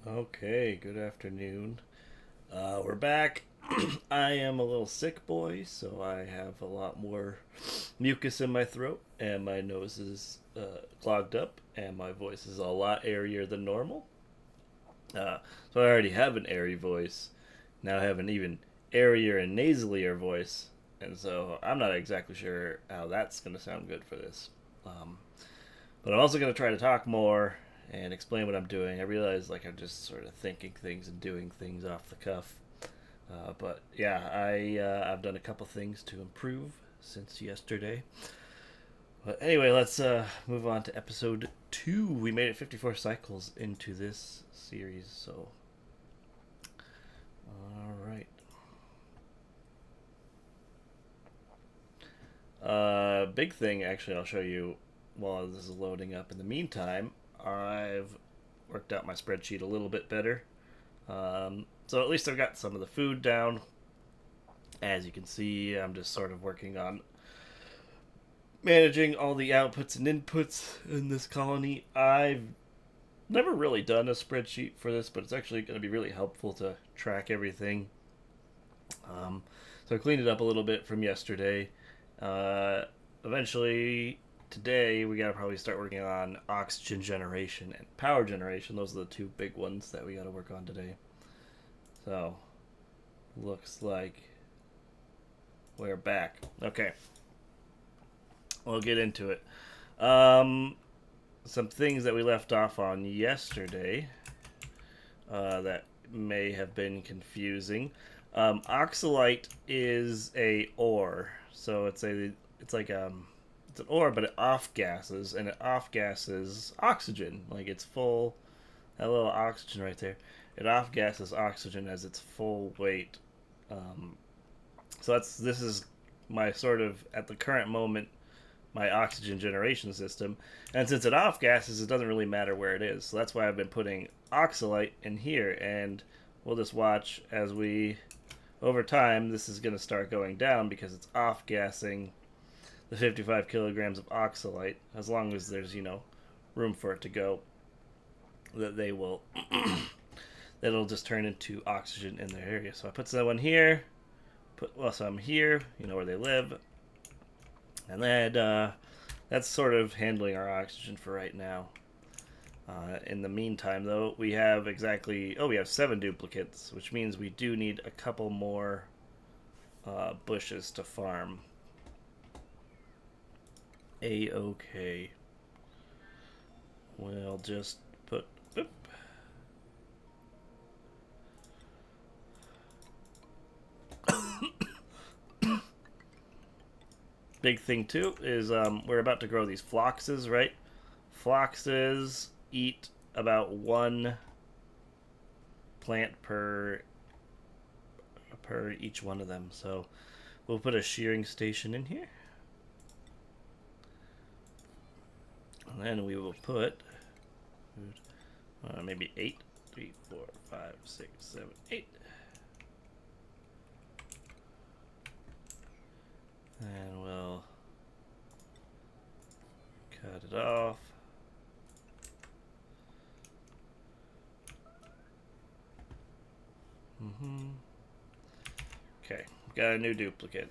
Okay, good afternoon. We're back. I am a little sick boy, so I have a lot more mucus in my throat, and my nose is clogged up, and my voice is a lot airier than normal. So I already have an airy voice. Now I have an even airier and nasalier voice, and so I'm not exactly sure how that's going to sound good for this. Um, but I'm also going to try to talk more and explain what I'm doing. I realize like I'm just sort of thinking things and doing things off the cuff. But yeah, I've done a couple things to improve since yesterday. But anyway, let's move on to episode 2. We made it 54 cycles into this series, so all right. Big thing, actually, I'll show you while this is loading up. In the meantime, I've worked out my spreadsheet a little bit better. So at least I've got some of the food down. As you can see, I'm just sort of working on managing all the outputs and inputs in this colony. I've never really done a spreadsheet for this, but it's actually going to be really helpful to track everything. Um, so I cleaned it up a little bit from yesterday. Uh, Eventually, today we got to probably start working on oxygen generation and power generation. Those are the two big ones that we got to work on today. So, looks like we're back. Okay, we'll get into it. Um, some things that we left off on yesterday that may have been confusing. Oxalite is a ore, so it's like it's an ore, but it off gases, and it off gases oxygen. Like it's full, that little oxygen right there. It off gases oxygen as its full weight. Um, so this is my sort of at the current moment my oxygen generation system. And since it off gases, it doesn't really matter where it is. So that's why I've been putting oxalite in here. And we'll just watch as over time, this is going to start going down because it's off gassing the 55 kilograms of oxalite. As long as there's, room for it to go, that they will, that'll just turn into oxygen in their area. So I put that one here, put some here, where they live. And then that's sort of handling our oxygen for right now. In the meantime, though, we have we have 7 duplicates, which means we do need a couple more bushes to farm. A-okay. We'll just put... Oop. Big thing, too, is we're about to grow these phloxes, right? Phloxes eat about 1 plant per each one of them. So we'll put a shearing station in here. And then we will put maybe 8. 3, 4, 5, 6, 7, 8. And we'll cut it off. Okay, got a new duplicate.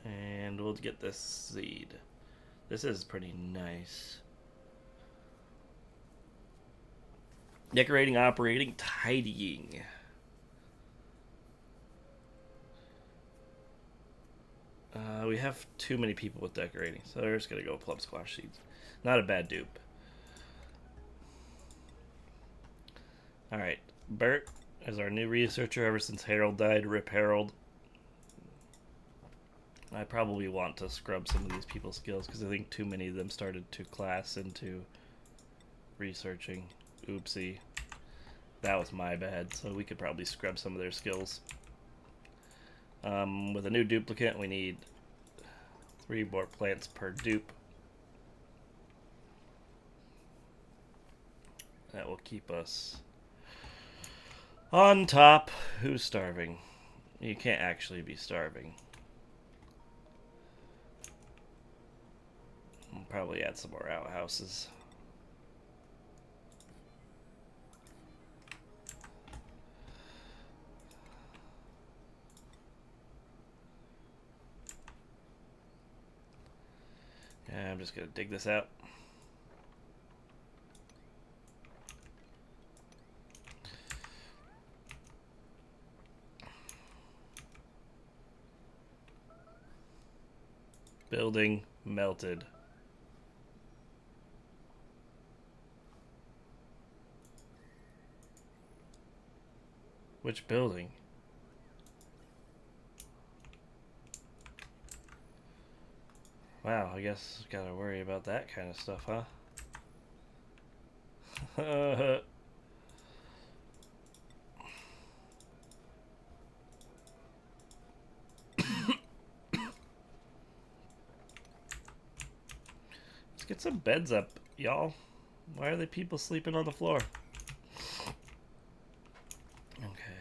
And we'll get this seed. This is pretty nice. Decorating, operating, tidying. We have too many people with decorating, so they're just going to go plum squash seeds. Not a bad dupe. Alright, Bert is our new researcher ever since Harold died. Rip Harold. I probably want to scrub some of these people's skills because I think too many of them started to class into researching. Oopsie. That was my bad, so we could probably scrub some of their skills. With a new duplicate, we need 3 more plants per dupe. That will keep us on top. Who's starving? You can't actually be starving. We'll probably add some more outhouses. Yeah, I'm just gonna dig this out. Building melted. Which building? Wow, I guess gotta worry about that kind of stuff, huh? Let's get some beds up, y'all. Why are the people sleeping on the floor? Okay,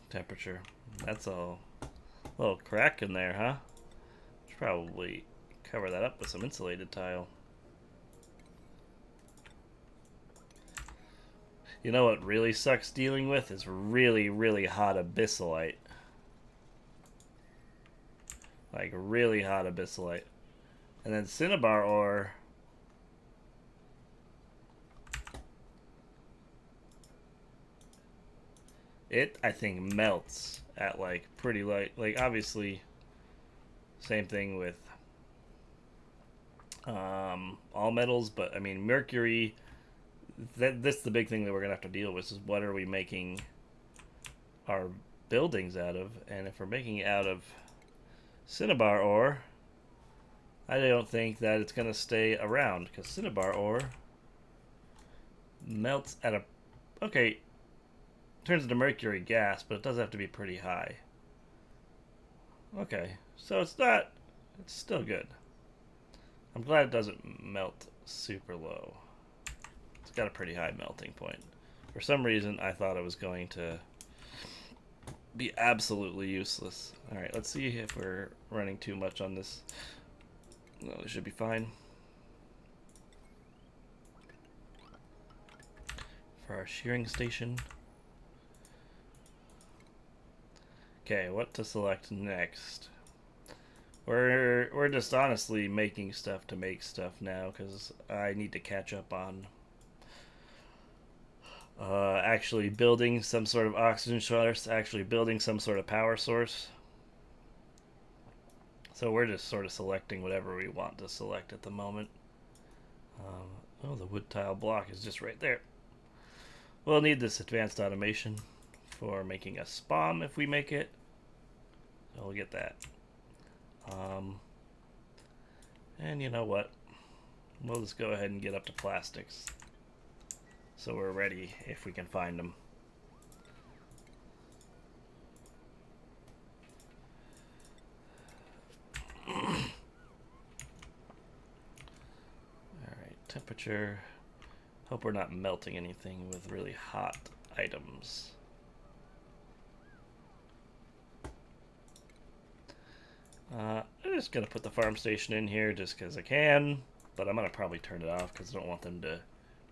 temperature. That's all. A little crack in there, huh? Should probably cover that up with some insulated tile. You know what really sucks dealing with is really, really hot abyssalite. Like really hot abyssalite. And then cinnabar ore. It, I think, melts at like pretty light. Like obviously, same thing with all metals, but I mean mercury. That's the big thing that we're gonna have to deal with is what are we making our buildings out of, and if we're making it out of cinnabar ore, I don't think that it's gonna stay around because cinnabar ore melts at a okay. Turns into mercury gas, but it does have to be pretty high. Okay, so it's not. It's still good. I'm glad it doesn't melt super low. It's got a pretty high melting point. For some reason, I thought it was going to be absolutely useless. Alright, let's see if we're running too much on this. No, it should be fine. For our shearing station. Okay, what to select next? We're just honestly making stuff to make stuff now because I need to catch up on actually building some sort of oxygen source, actually building some sort of power source. So we're just sort of selecting whatever we want to select at the moment. Oh, the wood tile block is just right there. We'll need this advanced automation for making a spawn if we make it. So we'll get that. And you know what? We'll just go ahead and get up to plastics. So we're ready if we can find them. Alright, temperature. Hope we're not melting anything with really hot items. I'm just going to put the farm station in here just because I can, but I'm going to probably turn it off because I don't want them to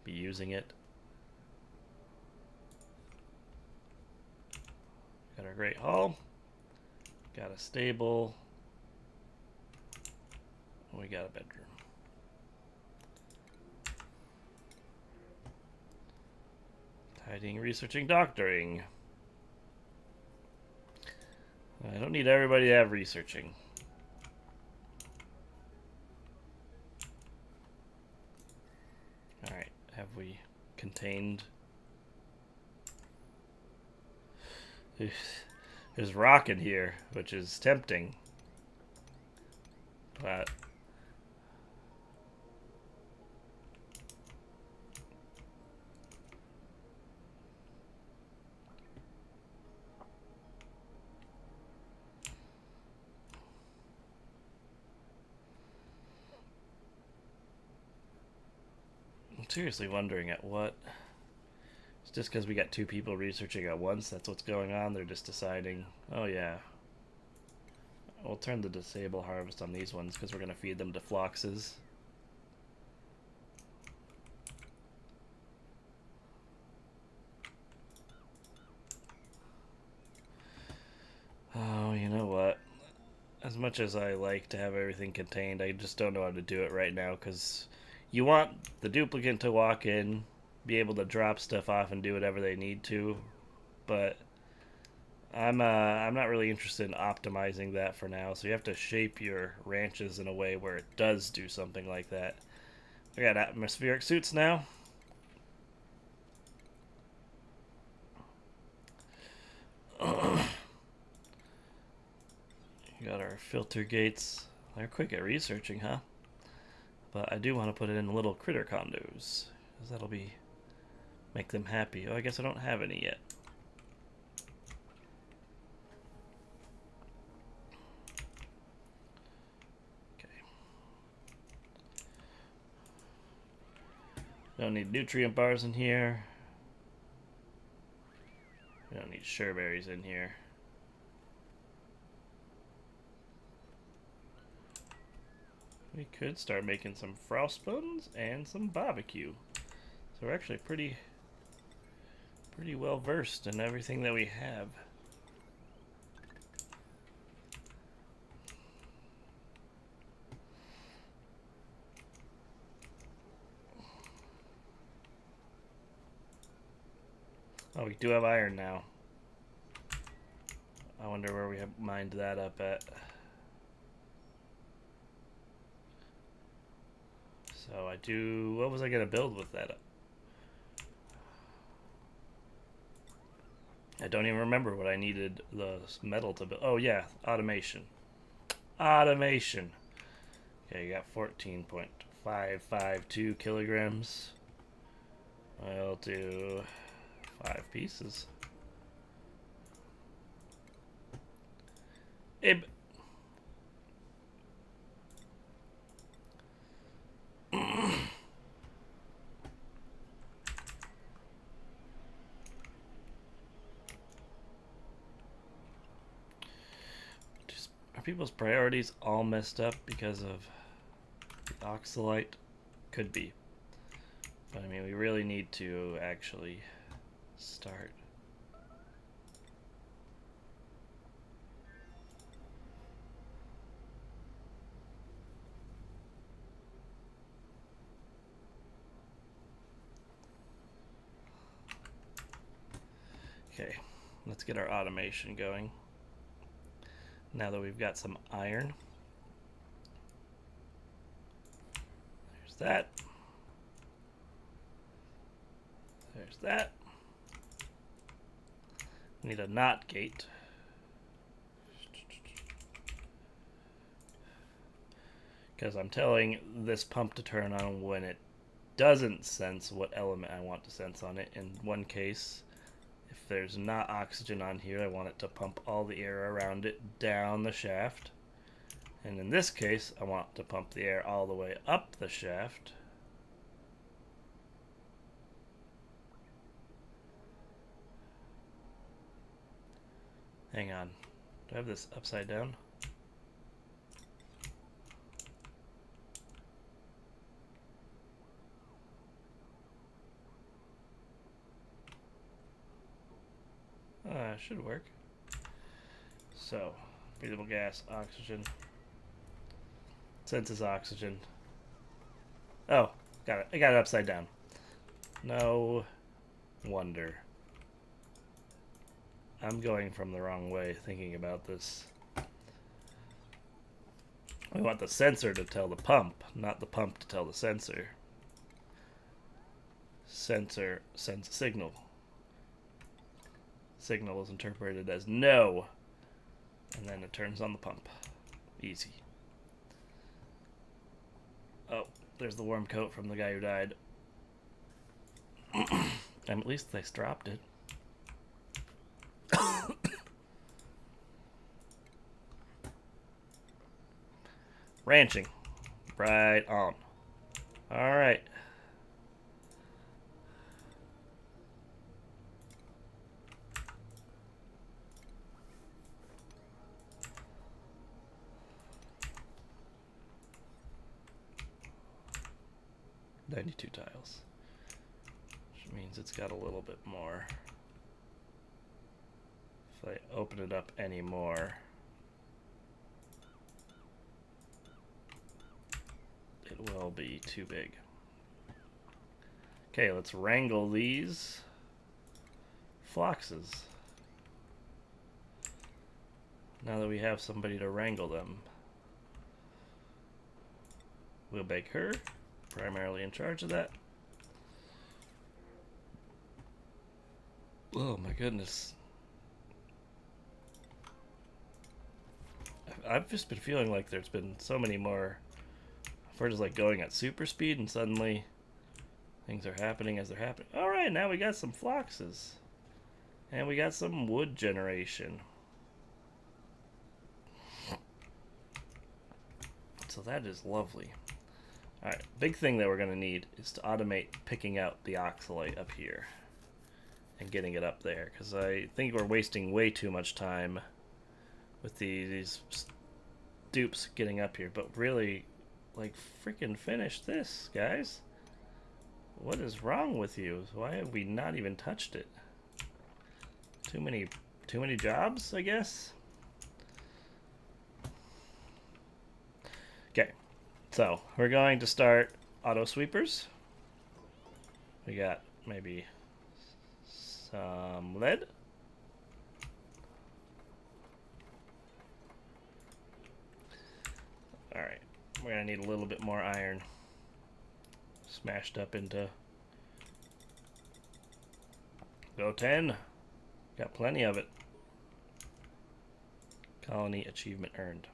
be using it. Got our great hall. Got a stable. We got a bedroom. Tidying, researching, doctoring. I don't need everybody to have researching. Alright, have we contained? There's rock in here, which is tempting. But I'm seriously wondering at what. It's just because we got two people researching at once. That's what's going on. They're just deciding, oh yeah, we'll turn the disable harvest on these ones because we're going to feed them to floxes. Oh, you know what? as much as I like to have everything contained, I just don't know how to do it right now because you want the duplicant to walk in, be able to drop stuff off and do whatever they need to, but I'm not really interested in optimizing that for now. So you have to shape your ranches in a way where it does do something like that. I got atmospheric suits now. Got our filter gates. They're quick at researching, huh? But I do want to put it in little critter condos, because that'll make them happy. Oh, I guess I don't have any yet. Okay. Don't need nutrient bars in here. We don't need sherbberries in here. We could start making some frost buns and some barbecue. So we're actually pretty well versed in everything that we have. Oh, we do have iron now. I wonder where we have mined that up at. So I do. What was I gonna build with that? I don't even remember what I needed the metal to build. Oh yeah, automation. Automation. Okay, you got 14.552 kilograms. I'll do 5 pieces. Ib. Are people's priorities all messed up because of the oxalite? Could be. But I mean, we really need to actually start. Okay, let's get our automation going. Now that we've got some iron. There's that. There's that. Need a NOT gate. Because I'm telling this pump to turn on when it doesn't sense what element I want to sense on it. In one case, if there's not oxygen on here, I want it to pump all the air around it down the shaft. And in this case, I want to pump the air all the way up the shaft. Hang on. Do I have this upside down? Should work. So, breathable gas, oxygen. Senses oxygen. Oh, got it. I got it upside down. No wonder. I'm going from the wrong way thinking about this. We want the sensor to tell the pump, not the pump to tell the sensor. Sensor sends a signal. Signal is interpreted as no, and then it turns on the pump. Easy. Oh, there's the warm coat from the guy who died. And at least they dropped it. Ranching. Right on. Alright. .92 tiles. Which means it's got a little bit more. If I open it up any more, it will be too big. Okay, let's wrangle these floxes. Now that we have somebody to wrangle them, we'll make her primarily in charge of that. Oh my goodness. I've just been feeling like there's been so many more. We're just like going at super speed and suddenly things are happening as they're happening. Alright, now we got some floxes. And we got some wood generation. So that is lovely. Alright, big thing that we're going to need is to automate picking out the oxalate up here and getting it up there, because I think we're wasting way too much time with these dupes getting up here. But really, like, freaking finish this, guys. What is wrong with you? Why have we not even touched it? Too many jobs, I guess. Okay, so we're going to start auto sweepers. We got maybe some lead. Alright, we're gonna need a little bit more iron smashed up into. Go 10. Got plenty of it. Colony achievement earned.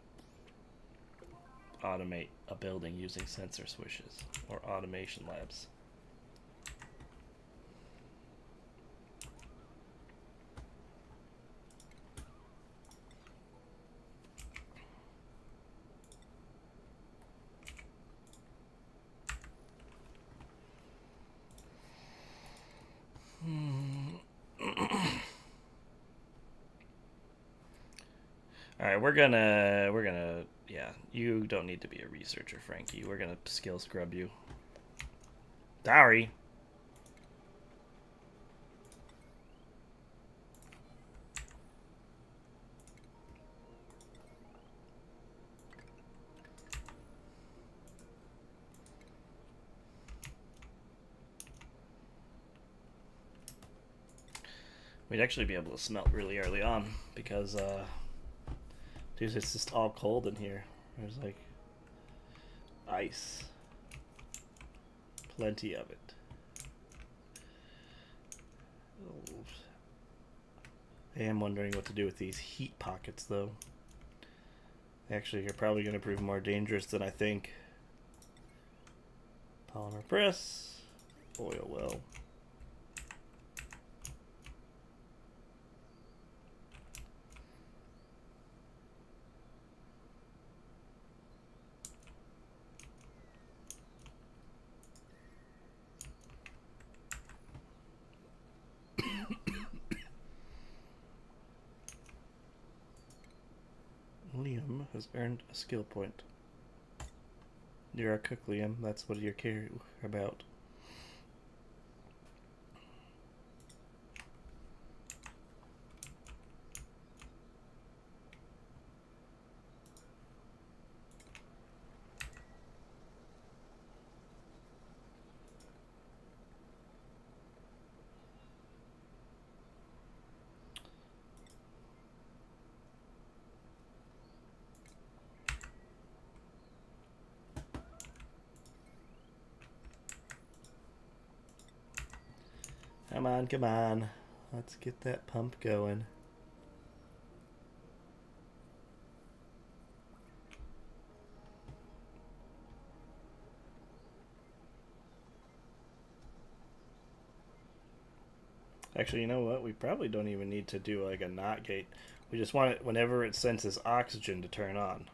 Automate a building using sensor swishes or automation labs. All right, we're gonna, yeah, you don't need to be a researcher, Frankie. We're gonna skill scrub you. Sorry. We'd actually be able to smelt really early on because, dude, it's just all cold in here. There's like ice. Plenty of it. Oh. I am wondering what to do with these heat pockets, though. Actually, you're probably going to prove more dangerous than I think. Polymer press. Oil well. Liam has earned a skill point. You're a cook, Liam. That's what you're care about. Come on, come on. Let's get that pump going. Actually, you know what? We probably don't even need to do like a NOT gate. We just want it whenever it senses oxygen to turn on.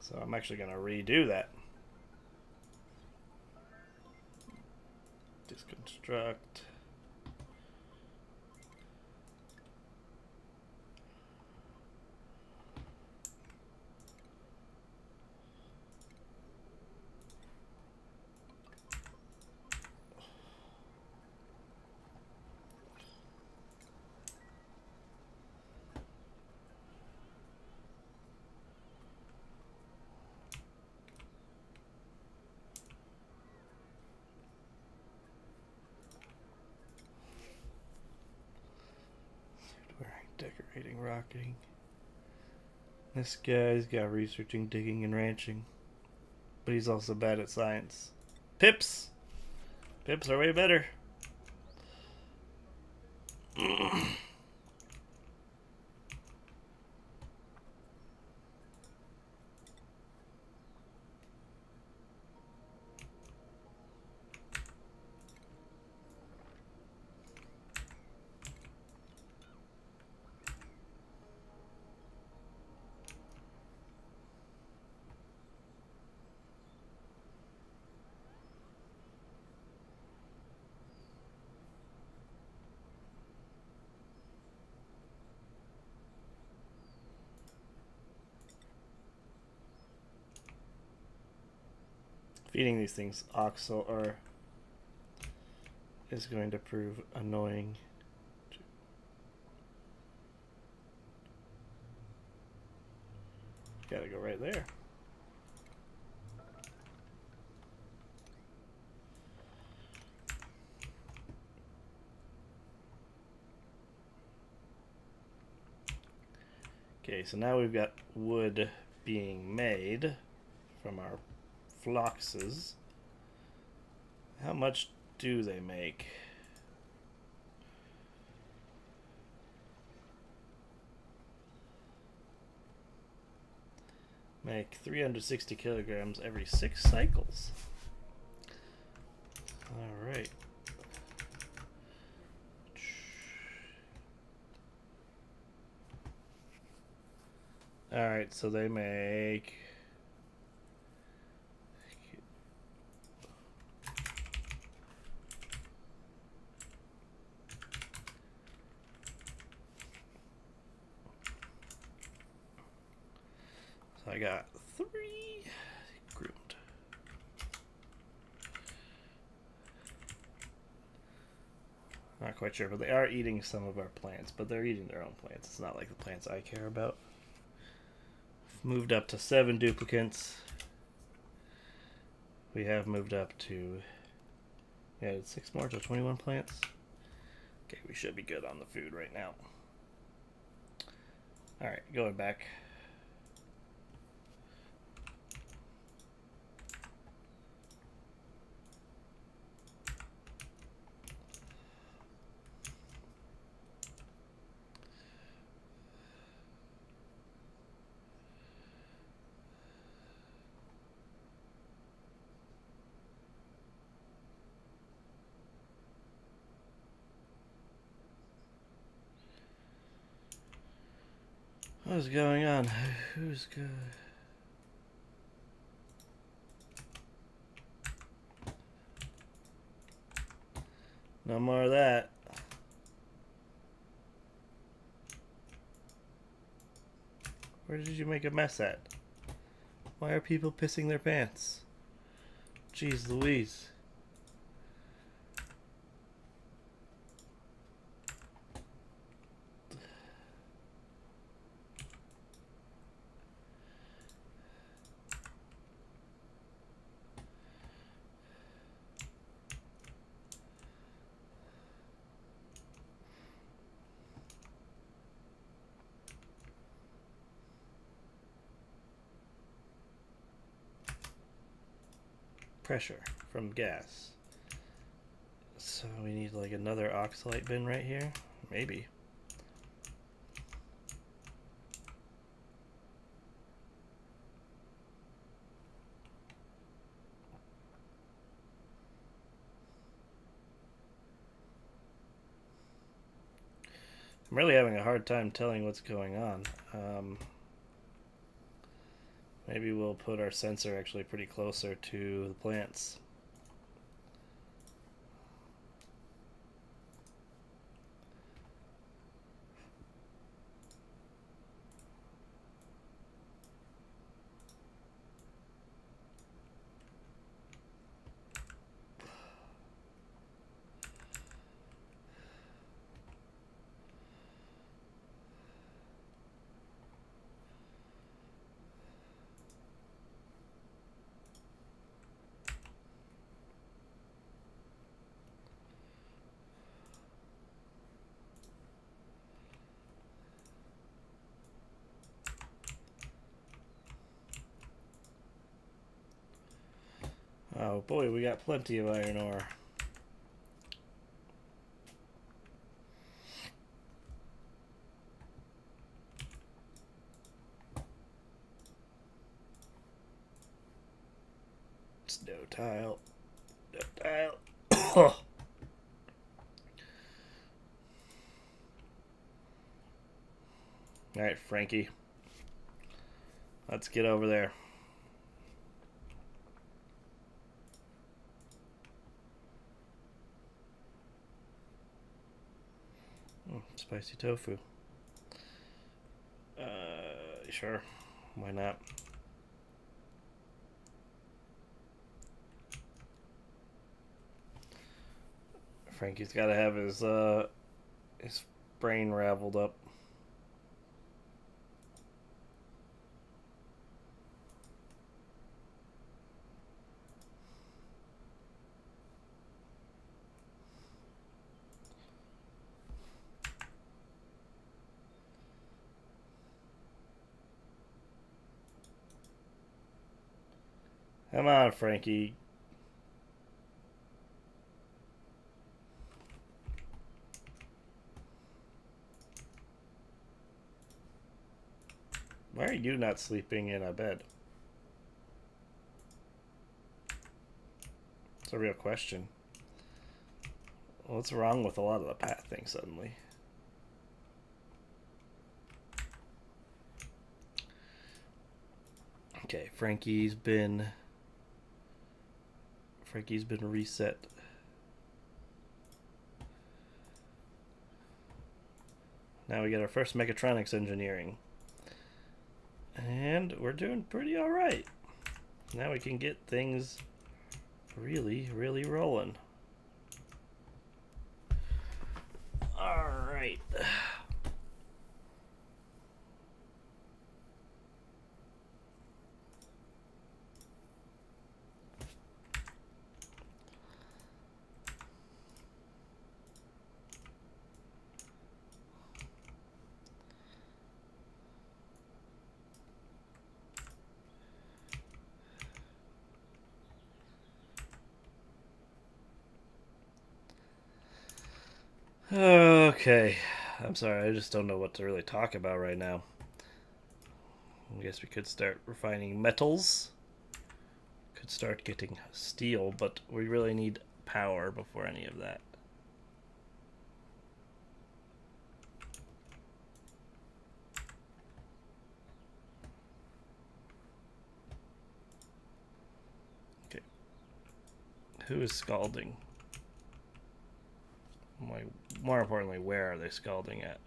So I'm actually going to redo that. Disconstruct. rocketing. This guy's got researching, digging, and ranching. But he's also bad at science. Pips! Pips are way better. Feeding these things oxal or is going to prove annoying. Gotta go right there. Okay, so now we've got wood being made from our phloxes. How much do they make? Make 360 kilograms every 6 cycles. Alright. Alright, so they make... So I got 3 groomed. Not quite sure, but they are eating some of our plants, but they're eating their own plants. It's not like the plants I care about. Moved up to 7 duplicates. We have moved up to, yeah, 6 more to 21 plants. Okay, we should be good on the food right now. Alright, going back. What's going on? Who's good? No more of that. Where did you make a mess at? Why are people pissing their pants? Jeez Louise. Pressure from gas. So we need like another oxalate bin right here? Maybe. I'm really having a hard time telling what's going on. Maybe we'll put our sensor actually pretty closer to the plants. Oh boy, we got plenty of iron ore. Snow tile. Snow tile. Alright, Frankie. Let's get over there. Spicy tofu. Sure. Why not? Frankie's got to have his brain raveled up. Come on, Frankie. Why are you not sleeping in a bed? It's a real question. What's wrong with a lot of the path things suddenly? Okay, Frankie's been reset. Now we get our first mechatronics engineering. And we're doing pretty alright. Now we can get things really, really rolling. Alright. Okay. I'm sorry, I just don't know what to really talk about right now. I guess we could start refining metals. Could start getting steel, but we really need power before any of that. Okay. Who is scalding? More importantly, where are they scalding at?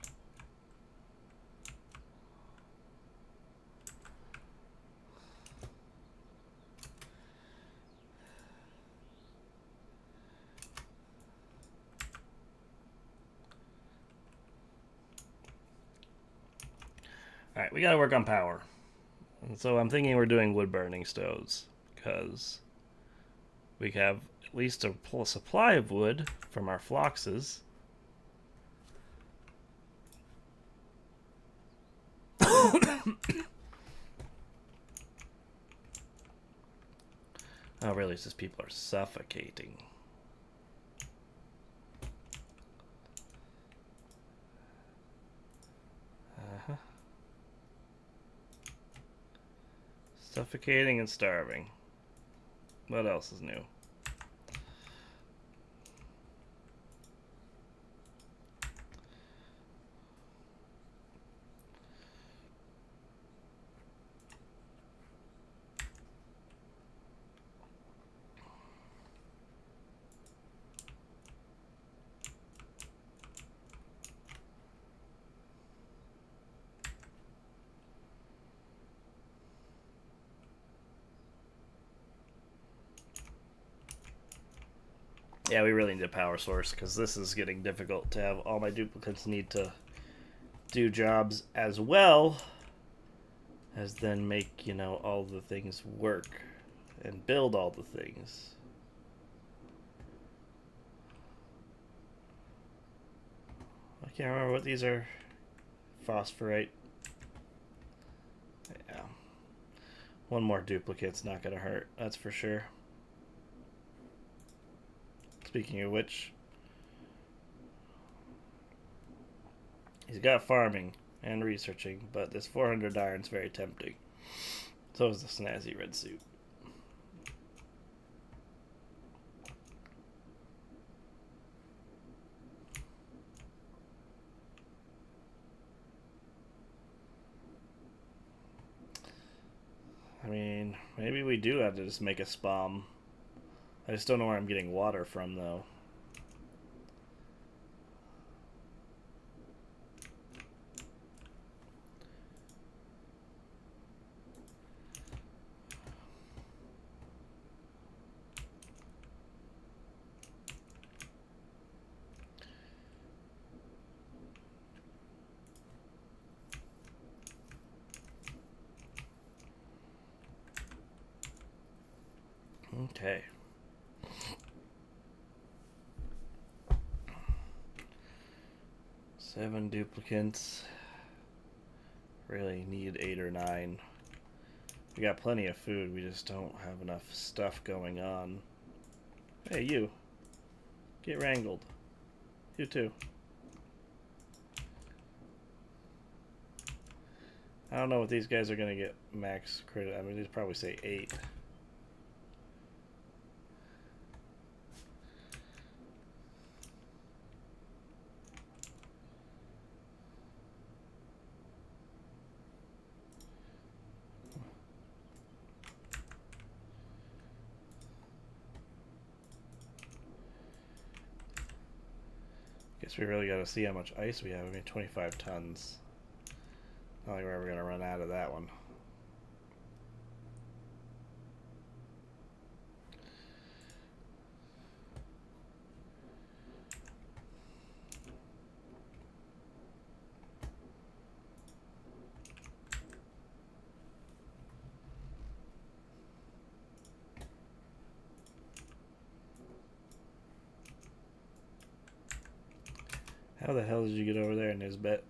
Alright, we gotta work on power. And so I'm thinking we're doing wood burning stoves, because we have at least a supply of wood from our floxes. Oh, really? It's just people are suffocating. Suffocating and starving. What else is new? Yeah, we really need a power source, because this is getting difficult to have all my duplicates need to do jobs as well as then make, all the things work and build all the things. I can't remember what these are. Phosphorite. Yeah. One more duplicate's not gonna hurt, that's for sure. Speaking of which, he's got farming and researching, but this 400 iron's very tempting. So is the snazzy red suit. I mean, maybe we do have to just make a spam. I just don't know where I'm getting water from, though. Okay. Seven duplicates. Really need 8 or 9. We got plenty of food, we just don't have enough stuff going on. Hey, you. Get wrangled. You too. I don't know what these guys are gonna get max credit. I mean, they'd probably say 8. Guess we really gotta see how much ice we have. I mean, 25 tons. Not like we're ever gonna run out of that one. How the hell did you get over there, Nisbet?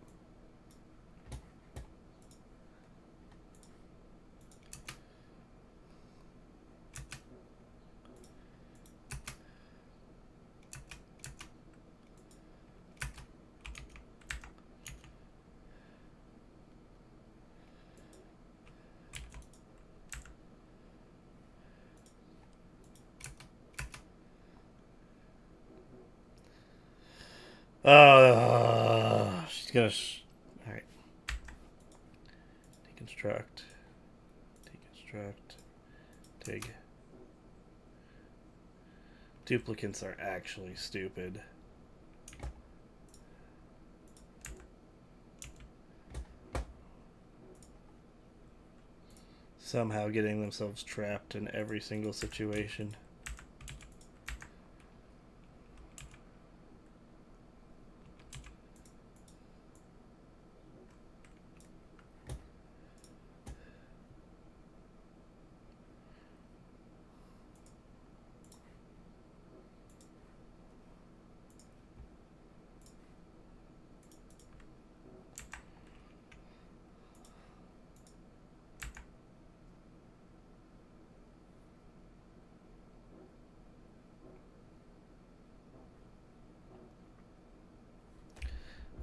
She's gonna. Alright. Deconstruct. Deconstruct. Dig. Duplicates are actually stupid. Somehow getting themselves trapped in every single situation.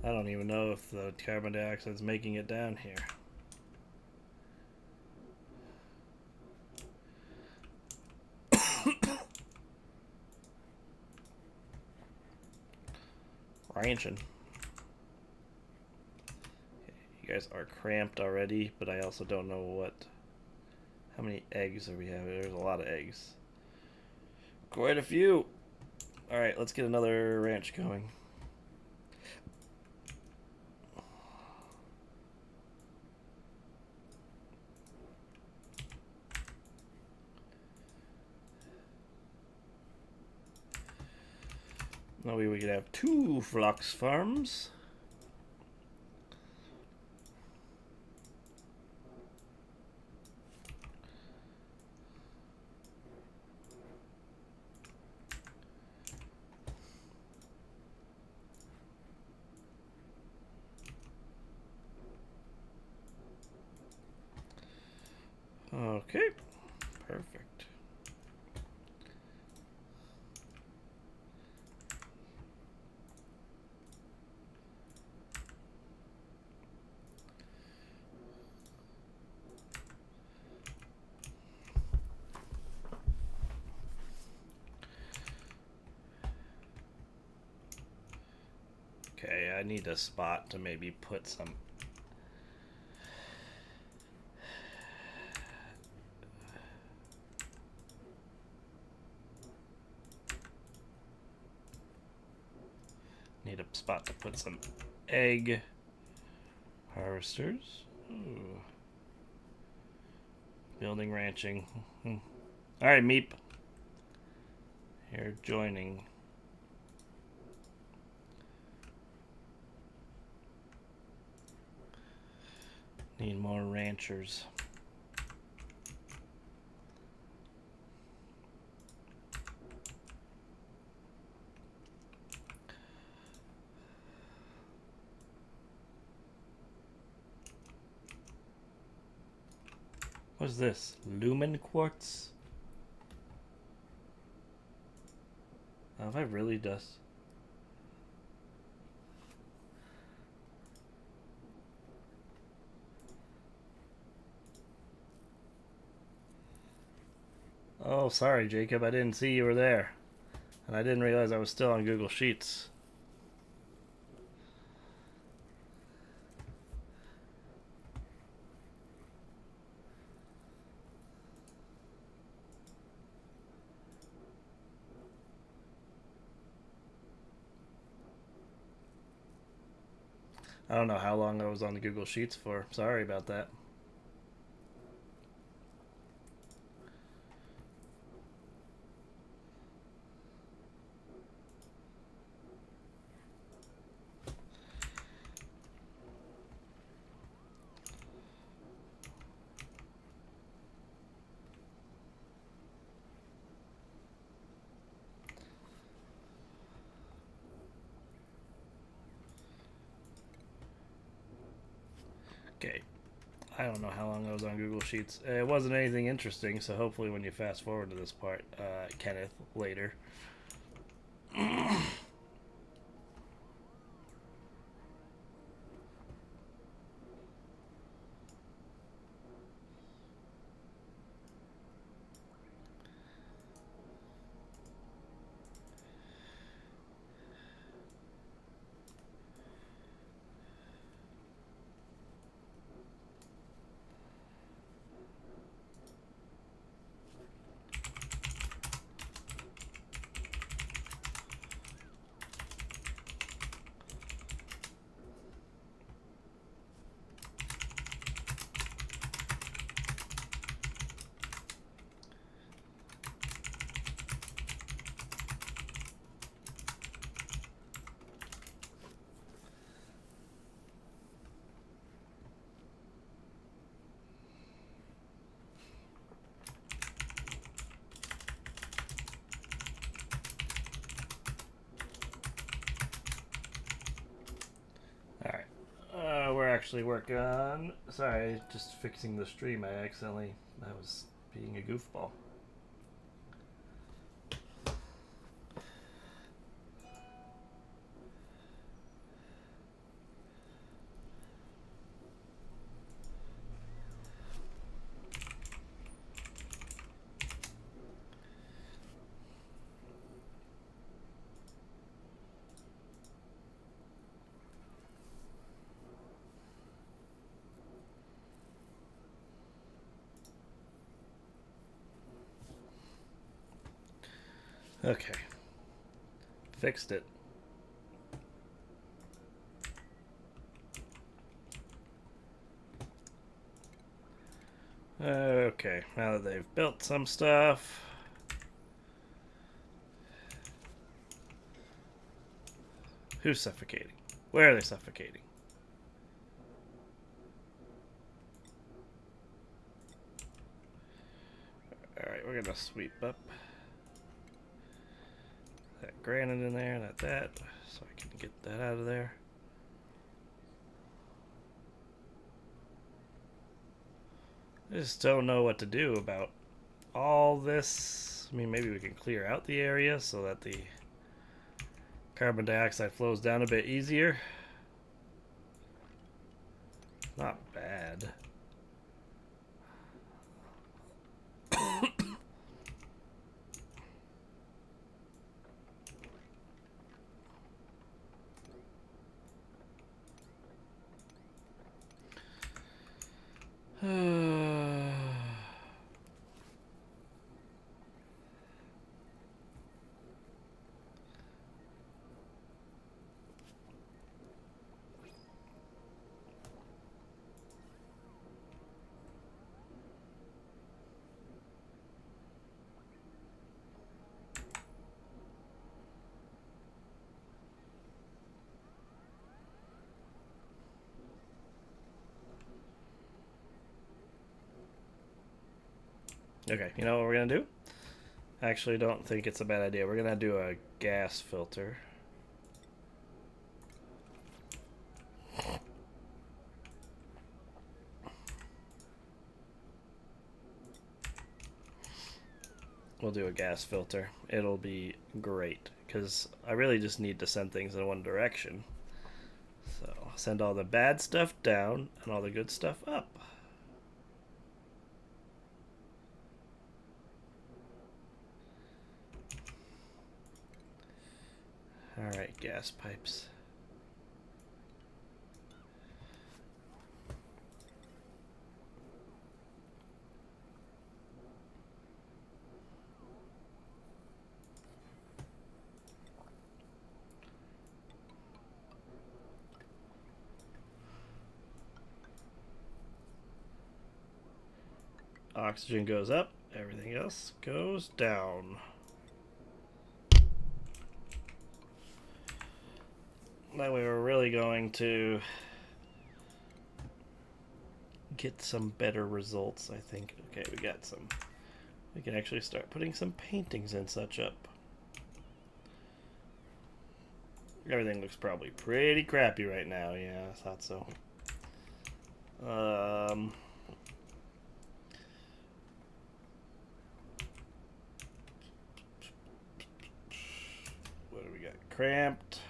I don't even know if the carbon dioxide is making it down here. Ranching. You guys are cramped already, but I also don't know what. How many eggs do we have? There's a lot of eggs. Quite a few. Alright, let's get another ranch going. That way we could have 2 flux farms. Okay, perfect. Okay, I need a spot to maybe put some. Need a spot to put some egg harvesters. Ooh. Building ranching. Alright, Meep. Here joining. Need more ranchers. What's this? Lumen quartz? Have I really dust? Oh, sorry, Jacob. I didn't see you were there. And I didn't realize I was still on Google Sheets. I don't know how long I was on the Google Sheets for. Sorry about that. Okay. I don't know how long I was on Google Sheets. It wasn't anything interesting, so hopefully when you fast forward to this part, Kenneth, later. Alright. We're actually working on. Sorry, just fixing the stream. I was being a goofball. Okay. Fixed it. Okay, now that they've built some stuff. Who's suffocating? Where are they suffocating? Alright, we're gonna sweep up that granite in there, that, so I can get that out of there. I just don't know what to do about all this. I mean, maybe we can clear out the area so that the carbon dioxide flows down a bit easier. Not bad. Okay, you know what we're gonna do? I actually don't think it's a bad idea. We're gonna do a gas filter. We'll do a gas filter. It'll be great because I really just need to send things in one direction. So send all the bad stuff down and all the good stuff up. Alright, gas pipes. Oxygen goes up, everything else goes down. That way we're really going to get some better results, I think. Okay, we got some. We can actually start putting some paintings and such up. Everything looks probably pretty crappy right now. Yeah, I thought so. What do we got? Cramped.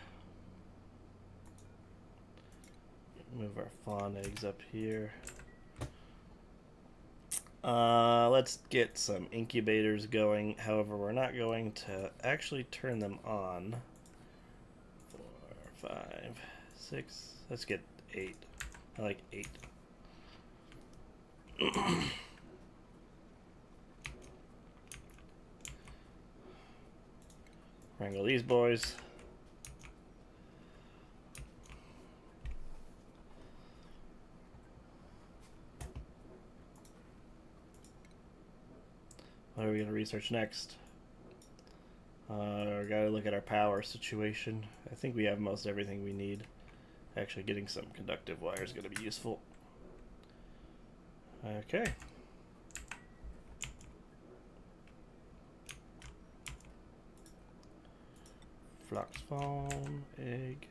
Move our fawn eggs up here. Let's get some incubators going. However, we're not going to actually turn them on. 4, 5, 6. Let's get 8. I like 8. Wrangle these boys. What are we going to research next? Gotta look at our power situation. I think we have most everything we need. Actually, getting some conductive wire is going to be useful. Okay. Flux fawn, egg.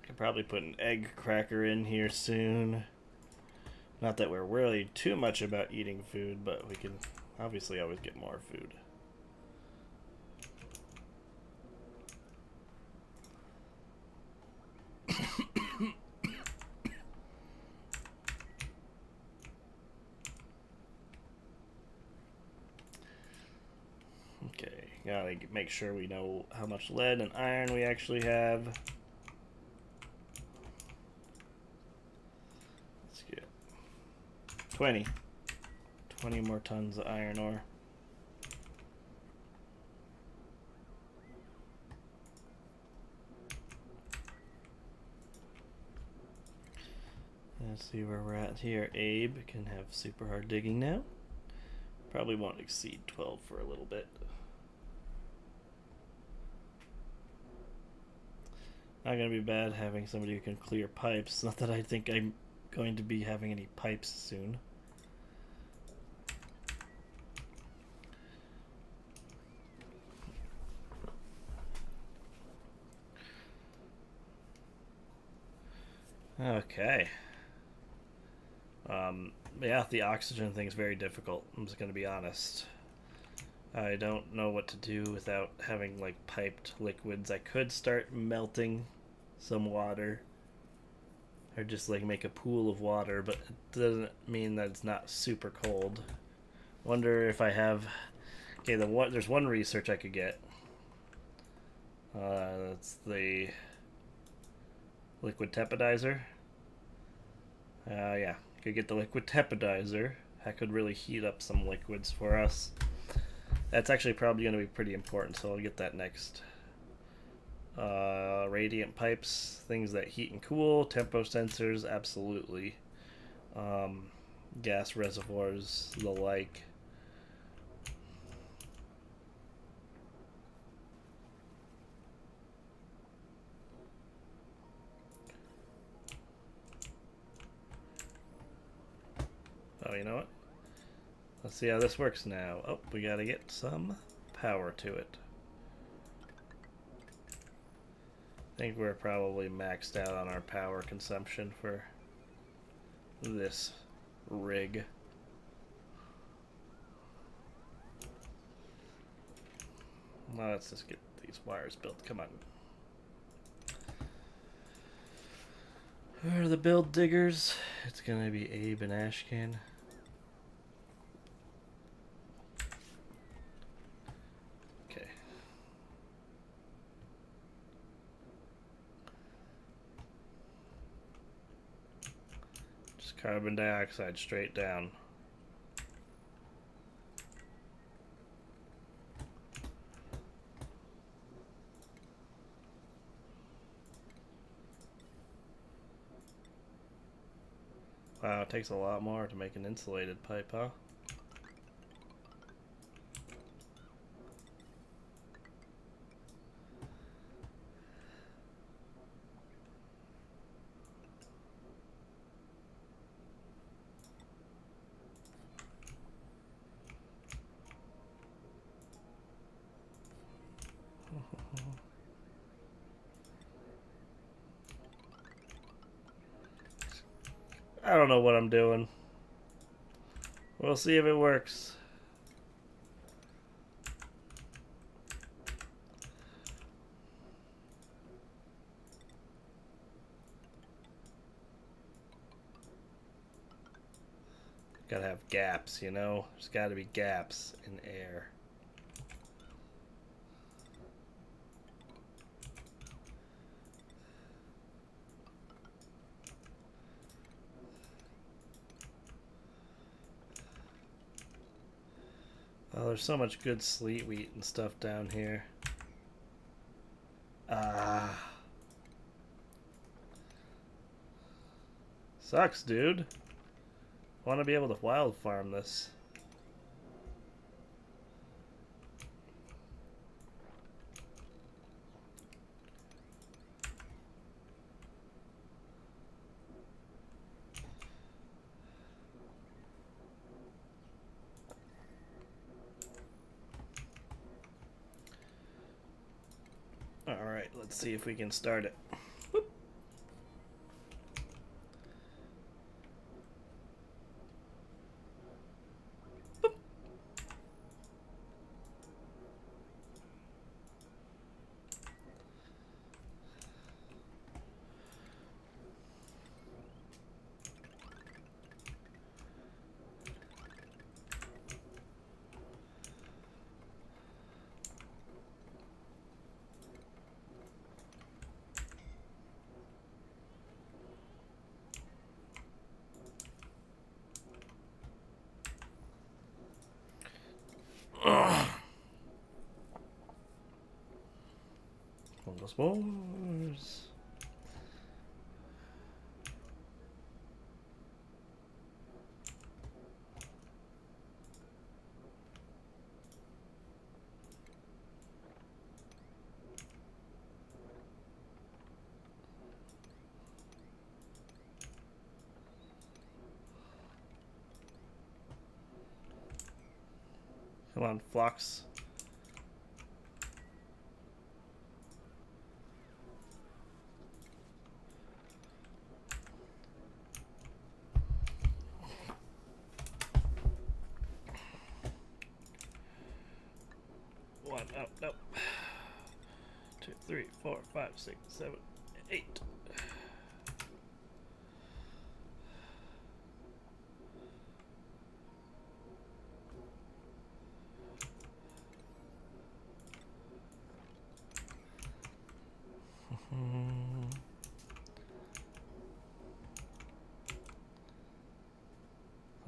Could probably put an egg cracker in here soon. Not that we're worried too much about eating food, but we can obviously always get more food. Okay, gotta make sure we know how much lead and iron we actually have. Let's get 20 more tons of iron ore. Let's see where we're at here. Abe can have super hard digging now. Probably won't exceed 12 for a little bit. Not gonna be bad having somebody who can clear pipes. Not that I think I'm going to be having any pipes soon. Okay. Yeah, the oxygen thing is very difficult. I'm just gonna be honest. I don't know what to do without having like piped liquids. I could start melting some water, or just like make a pool of water, but it doesn't mean that it's not super cold. Wonder if I have. Okay, there's one research I could get. That's the liquid tepidizer. Yeah, could get the liquid tepidizer. That could really heat up some liquids for us. That's actually probably going to be pretty important, so I'll get that next. Radiant pipes, things that heat and cool, tempo sensors, absolutely. Gas reservoirs, the like. Oh, you know what? Let's see how this works now. Oh, we gotta get some power to it. I think we're probably maxed out on our power consumption for this rig. Well, let's just get these wires built. Come on. Where are the build diggers? It's gonna be Abe and Ashcan. Okay. Just carbon dioxide straight down. Wow, it takes a lot more to make an insulated pipe, huh? I don't know what I'm doing. We'll see if it works. Gotta have gaps, you know? There's gotta be gaps in air. Oh, there's so much good sleet wheat and stuff down here. Sucks, dude. Want to be able to wild farm this. Alright, let's see if we can start it. Whoop. Boop. Spores. Come on, flocks. Up, nope. 2, 3, 4, 5, 6, 7, 8.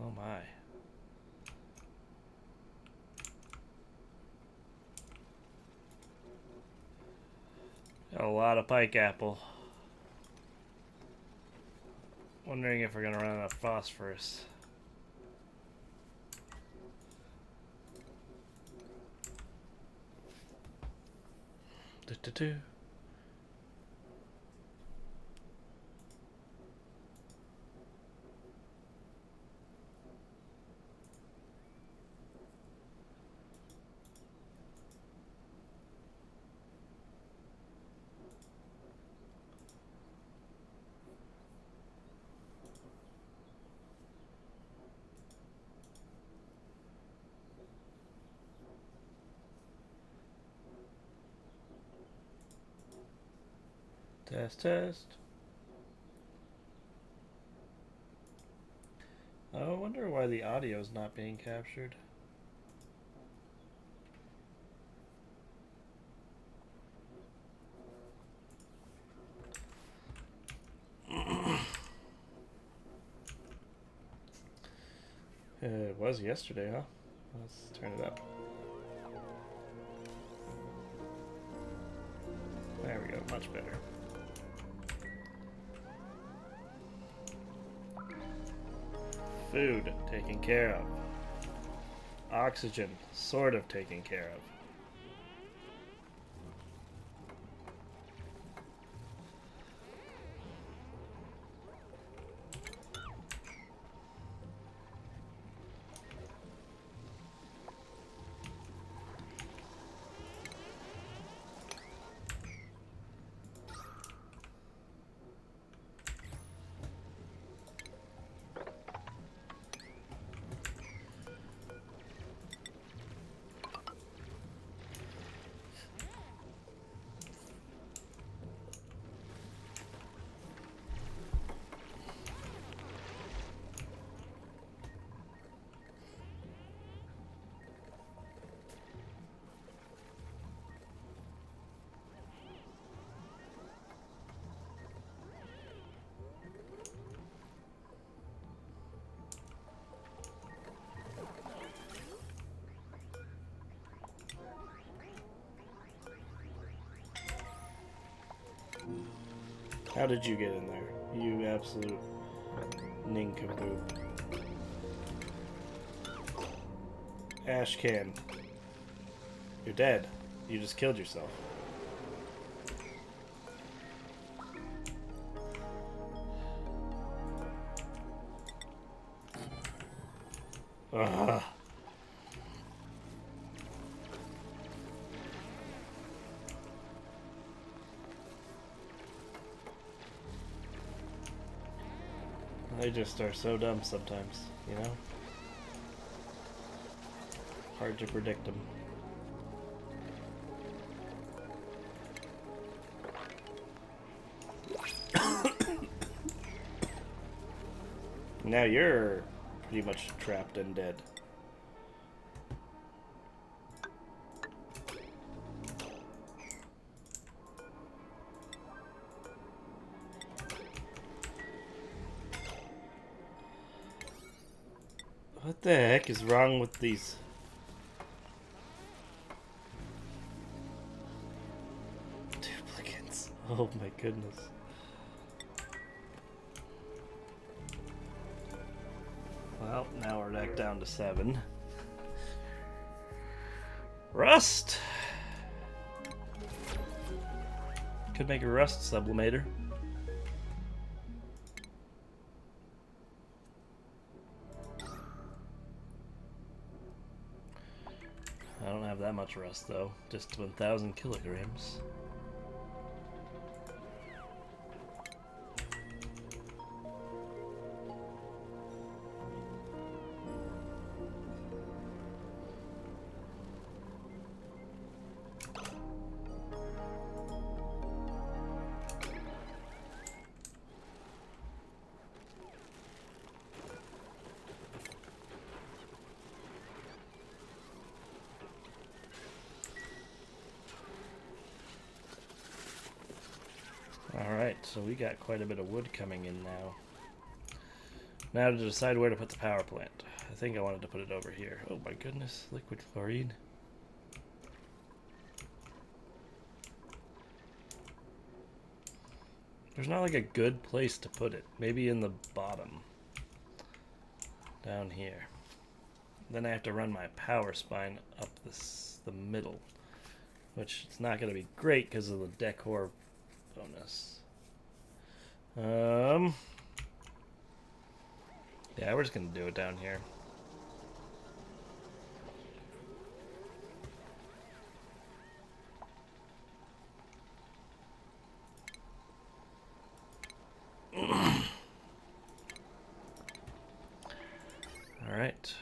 Oh my. Got a lot of pike apple. Wondering if we're gonna run out of phosphorus. Do-do-do. Test, test. I wonder why the audio is not being captured. It was yesterday, huh? Let's turn it up. There we go, much better. Food, taken care of. Oxygen, sort of taken care of. How did you get in there? You absolute nincompoop. Ash can. You're dead. You just killed yourself. Ugh. They just are so dumb sometimes, you know? Hard to predict them. Now you're pretty much trapped and dead. What the heck is wrong with these? Duplicates. Oh my goodness. Well, now we're back down to 7. Rust! Could make a rust sublimator. I don't have that much rust though, just 1,000 kilograms. Alright, so we got quite a bit of wood coming in now. Now to decide where to put the power plant. I think I wanted to put it over here. Oh my goodness, liquid chlorine. There's not like a good place to put it. Maybe in the bottom. Down here. Then I have to run my power spine up the middle. Which it's not going to be great because of the decor bonus. Yeah, we're just gonna do it down here. All right.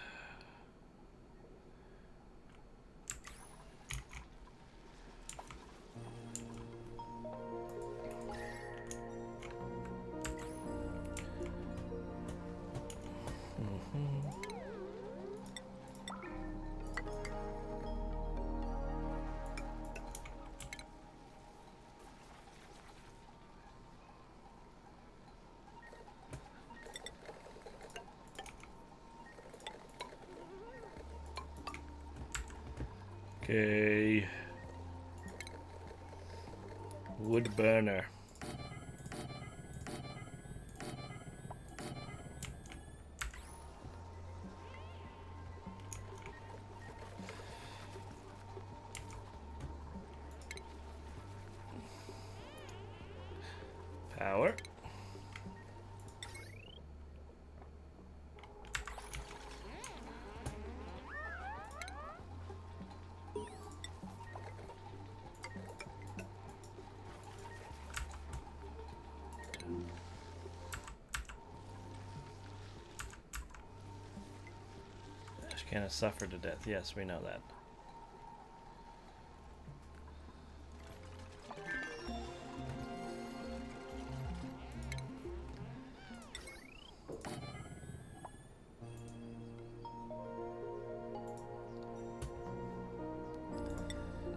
Okay. Wood burner. Power. Kind of suffered to death. Yes, we know that.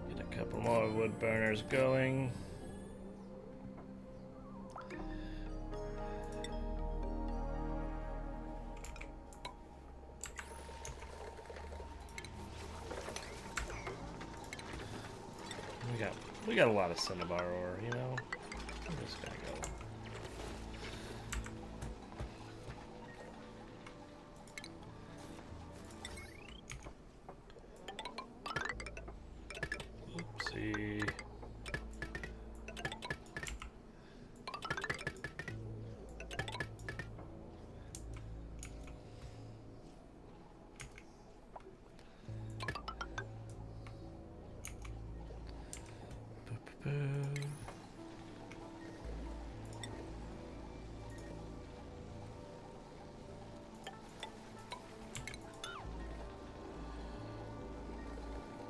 Get a couple more wood burners going. We got a lot of cinnabar ore, you know. I'm just gonna go. Oopsie.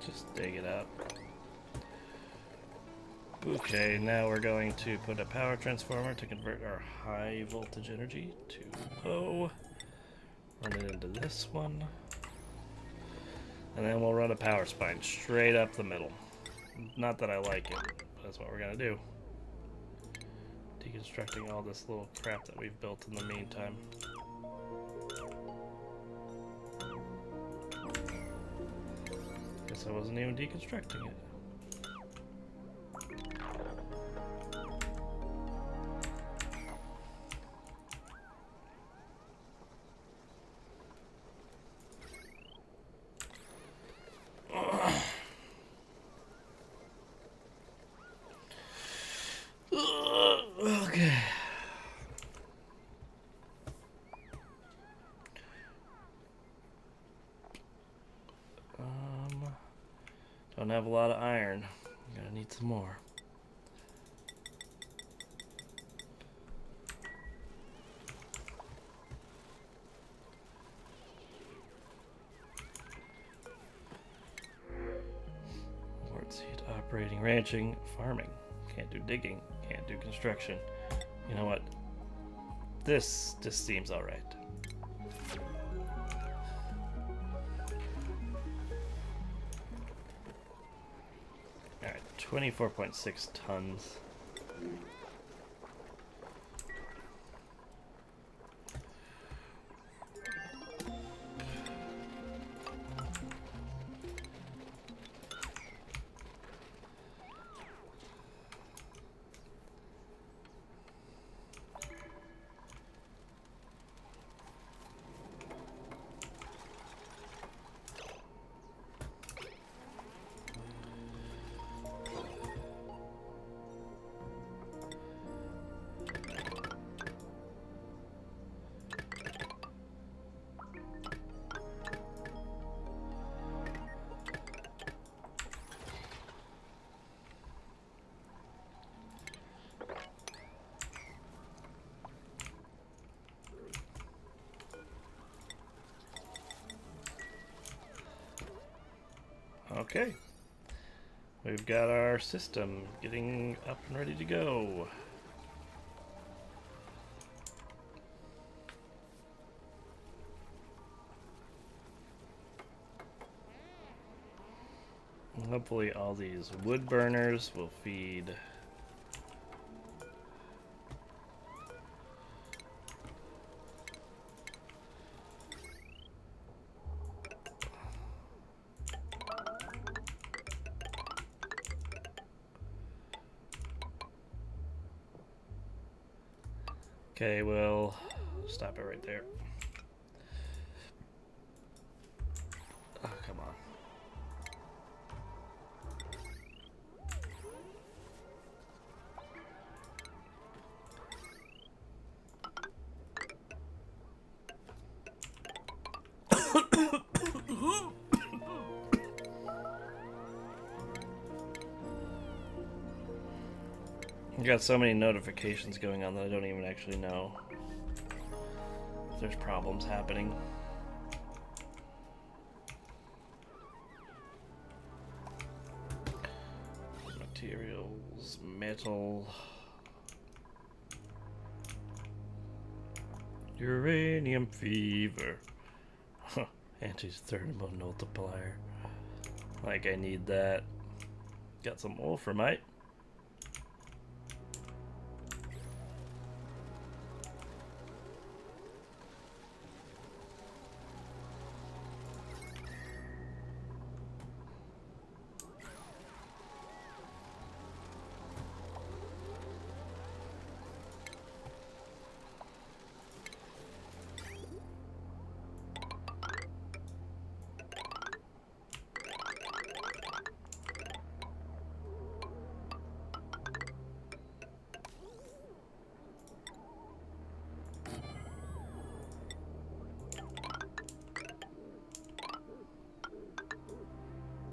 Just dig it up. Okay, now we're going to put a power transformer to convert our high voltage energy to low. Run it into this one. And then we'll run a power spine straight up the middle. Not that I like it, but that's what we're gonna do. Deconstructing all this little crap that we've built in the meantime. Guess I wasn't even deconstructing it. Okay. Don't have a lot of iron. I'm gonna need some more. Seed operating, ranching, farming. Can't do digging. Can't do construction. You know what? This just seems alright. Alright, 24.6 tons. Okay, we've got our system getting up and ready to go. Hopefully all these wood burners will feed Okay, we'll stop it right there. Oh, come on. I got so many notifications going on that I don't even actually know if there's problems happening. Materials, metal, uranium fever, anti-thermal multiplier. Like I need that. Got some wolframite.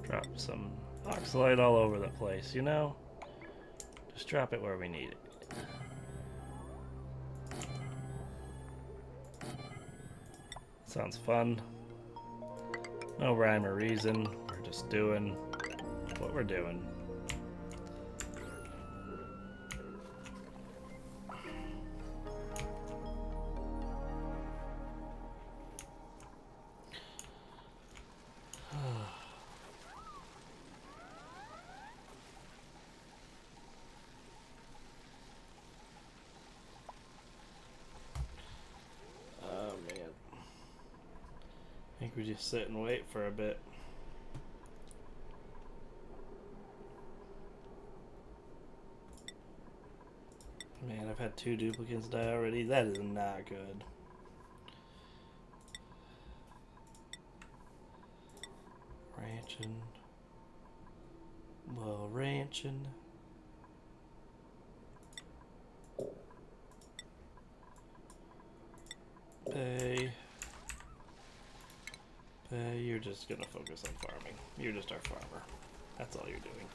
Drop some oxalite all over the place, you know? Just drop it where we need it. Sounds fun. No rhyme or reason. We're just doing what we're doing. I think we just sit and wait for a bit. Man, I've had 2 duplicates die already. That is not good. Ranching. Well, ranching. Pay. You're just gonna focus on farming. You're just our farmer. That's all you're doing.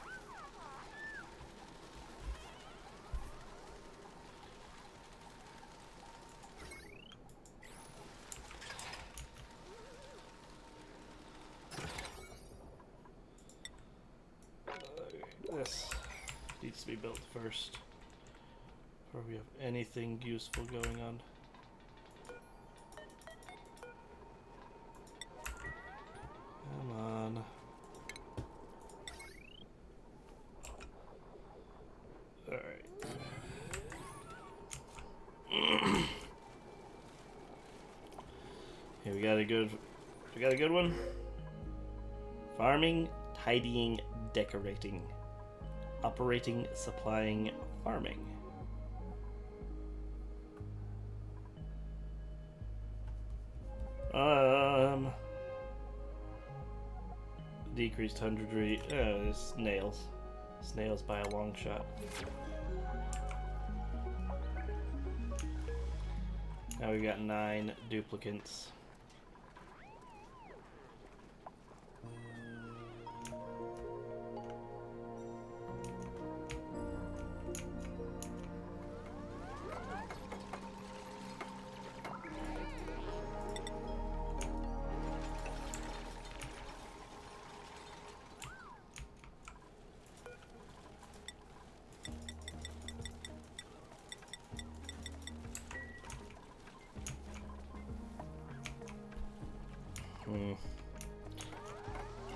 This needs to be built first before we have anything useful going on. Come on. Alright. Here we got a good one. Farming, tidying, decorating. Operating, supplying, farming. Decreased 100 rate. Snails. Snails by a long shot. Now we've got 9 duplicates.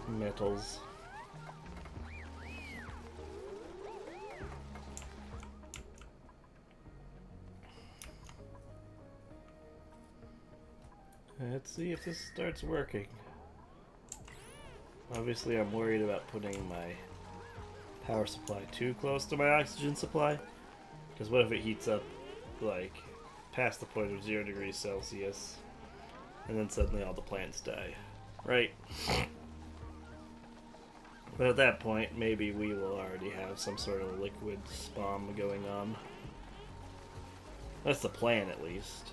Metals. Let's see if this starts working. Obviously, I'm worried about putting my power supply too close to my oxygen supply. Because what if it heats up, like, past the point of 0 degrees Celsius, and then suddenly all the plants die. Right? But at that point, maybe we will already have some sort of liquid spawn going on. That's the plan, at least.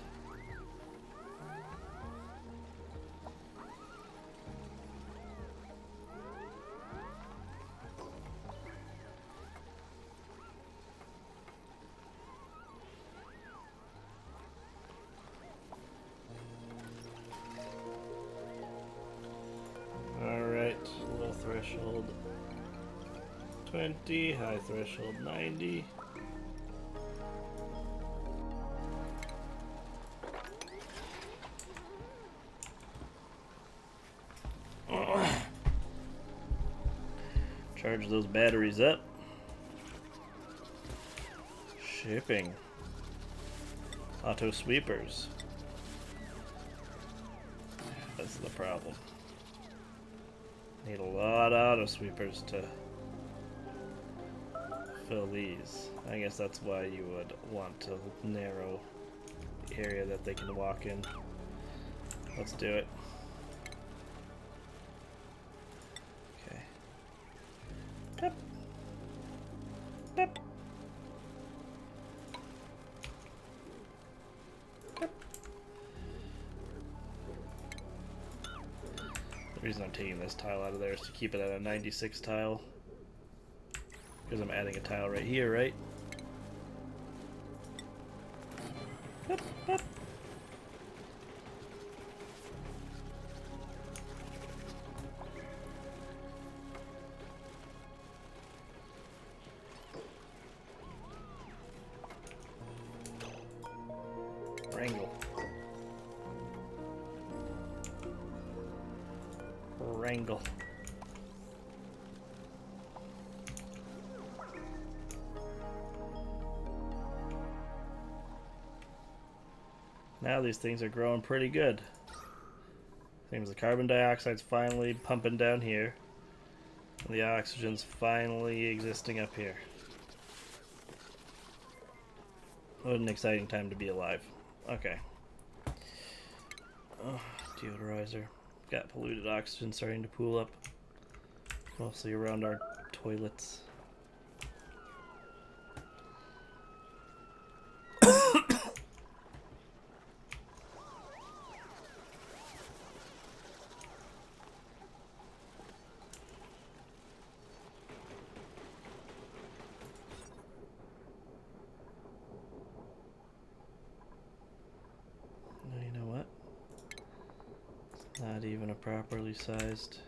Alright, low threshold 20, high threshold 90. Charge those batteries up. Shipping. Auto sweepers. That's the problem. Need a lot of auto sweepers to fill these. I guess that's why you would want to narrow the area that they can walk in. Let's do it. Okay. Yep. Yep. Yep. The reason I'm taking this tile out of there is to keep it at a 96 tile. Because I'm adding a tile right here, right? Yep, yep. Wrangle. Wrangle. Now these things are growing pretty good. Seems the carbon dioxide's finally pumping down here. And the oxygen's finally existing up here. What an exciting time to be alive. Okay. Oh, deodorizer. Got polluted oxygen starting to pool up. Mostly around our toilets. Not even a properly sized.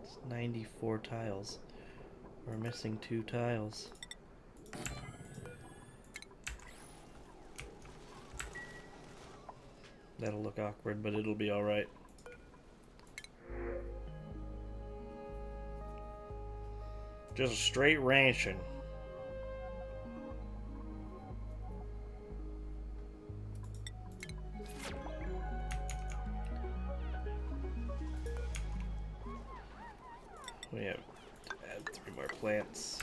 It's 94 tiles. We're missing 2 tiles. That'll look awkward, but it'll be alright. Just straight ranching. We have to add 3 more plants.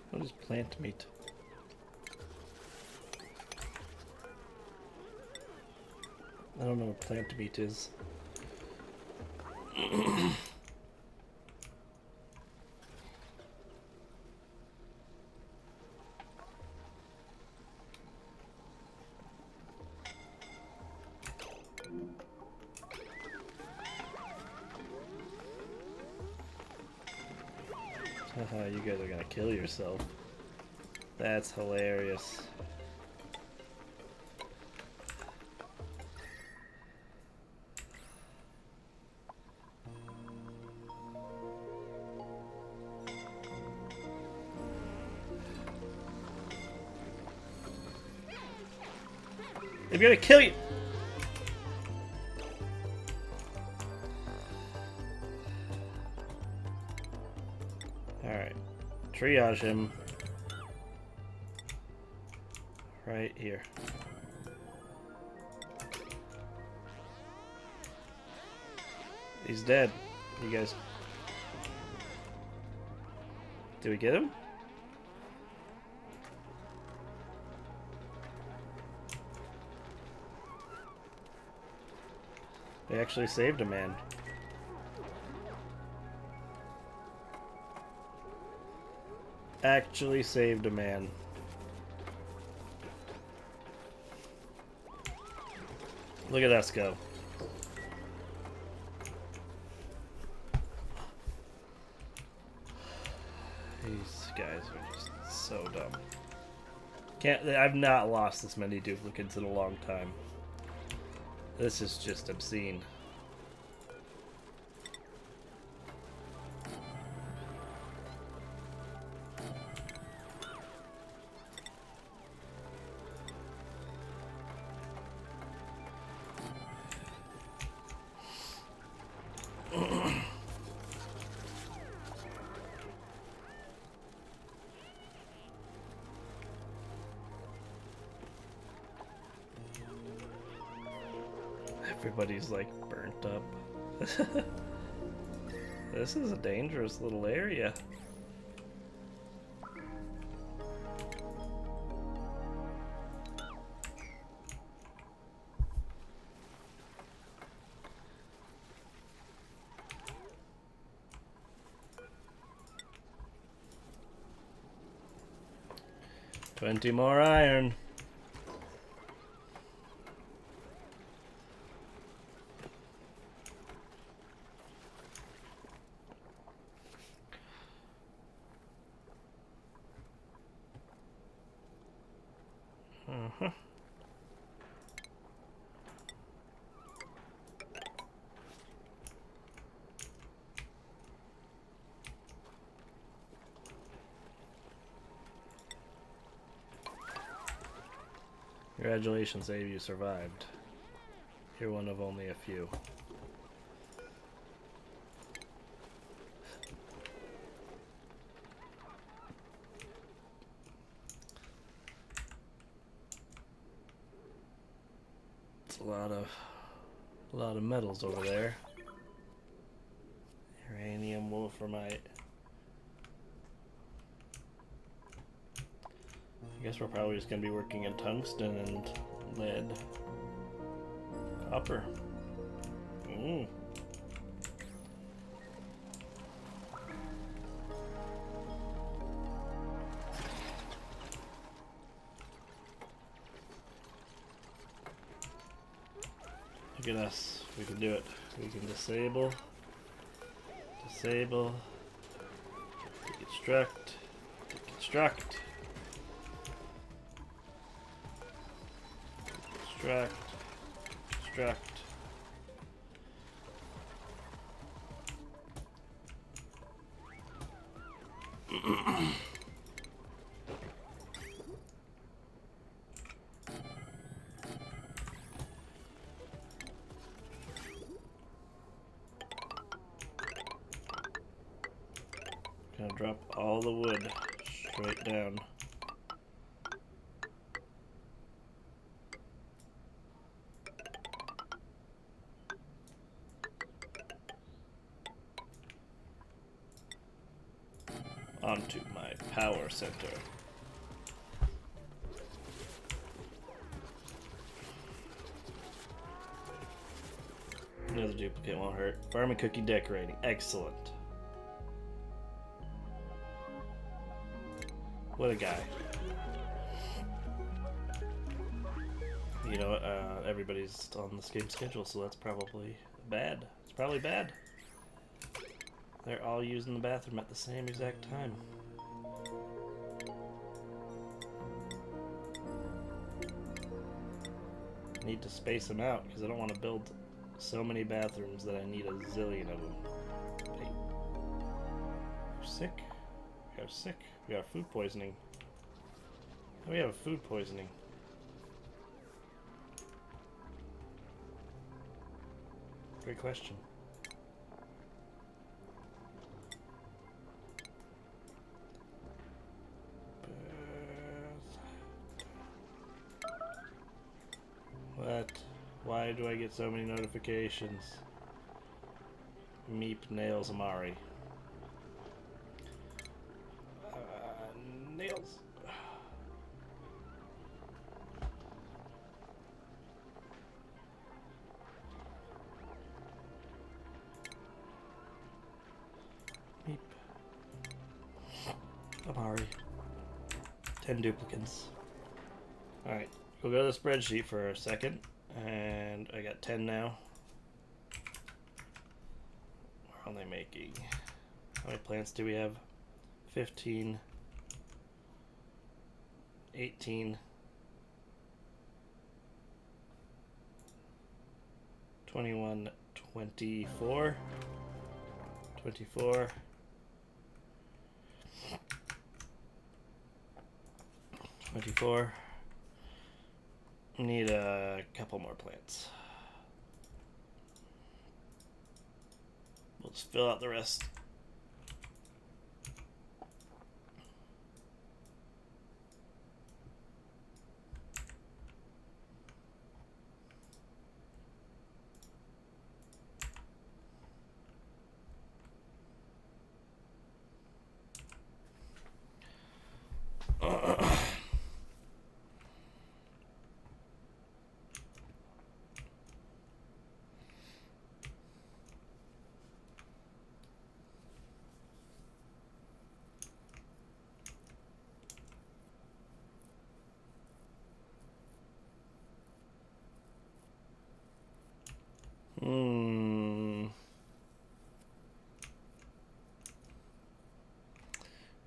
What is plant meat? I don't know what plant meat is. Haha, you guys are gonna kill yourself. That's hilarious. They're gonna kill you! Alright. Triage him. Right here. He's dead. You guys... Did we get him? They actually saved a man. Actually saved a man. Look at us go. These guys are just so dumb. I've not lost this many duplicates in a long time. This is just obscene. Everybody's like burnt up. This is a dangerous little area. $20 more iron. Congratulations, Abe, you survived. You're one of only a few. It's a lot of metals over there. Uranium, wolframite. I guess we're probably just going to be working in tungsten and lead. Copper. Look at us. We can do it. We can disable. Disable. Deconstruct. Deconstruct. Extract, extract. Gonna drop all the wood straight down. Onto my power center. Another duplicate won't hurt. Farming cookie decorating. Excellent. What a guy. You know what? Everybody's on this game schedule, so that's probably bad. It's probably bad. They're all using the bathroom at the same exact time. Need to space them out because I don't want to build so many bathrooms that I need a zillion of them. Hey. You're sick? We got sick. We got food poisoning. How do we have food poisoning? Great question. What? Why do I get so many notifications? Meep Nails Amari. Nails. Meep. Amari. 10 duplicants. Alright, we'll go to the spreadsheet for a second. And I got 10 now. What are they making? How many plants do we have? 15. 18. 21. 24. 24. 24. Need a couple more plants. We'll just fill out the rest.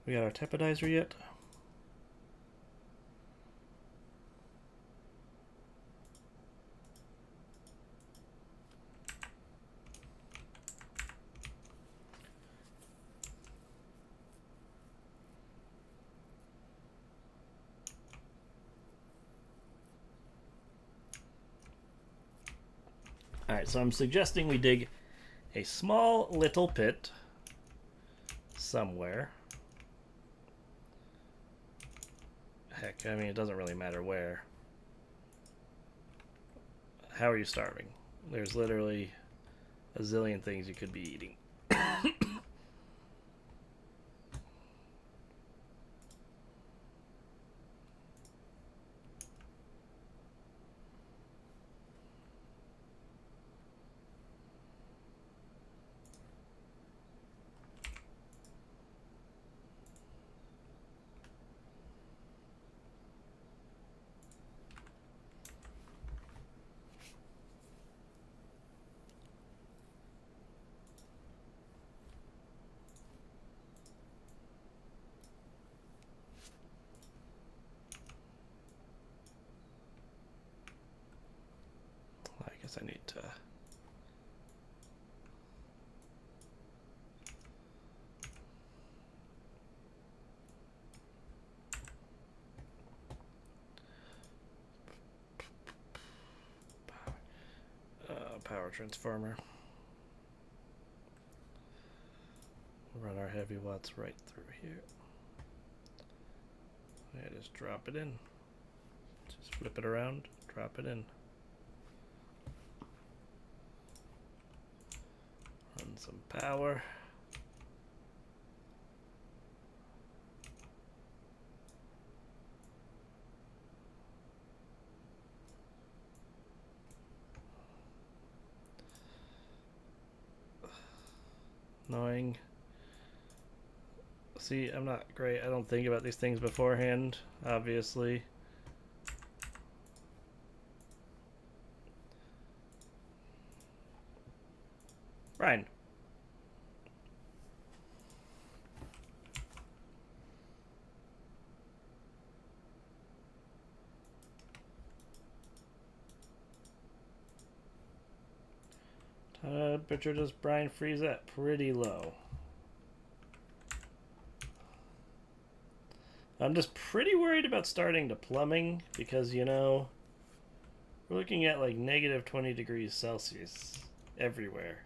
We got our tepodizer yet? Alright, so I'm suggesting we dig a small little pit somewhere. Heck, I mean, it doesn't really matter where. How are you starving? There's literally a zillion things you could be eating. I guess I need to... power transformer. We'll run our heavy watts right through here. Yeah, just drop it in. Just flip it around, drop it in. Run some power. Annoying. See, I'm not great. I don't think about these things beforehand, obviously. Brian. Temperature does brine freeze at? Pretty low. I'm just pretty worried about starting to plumbing because, you know, we're looking at like negative 20 degrees Celsius everywhere.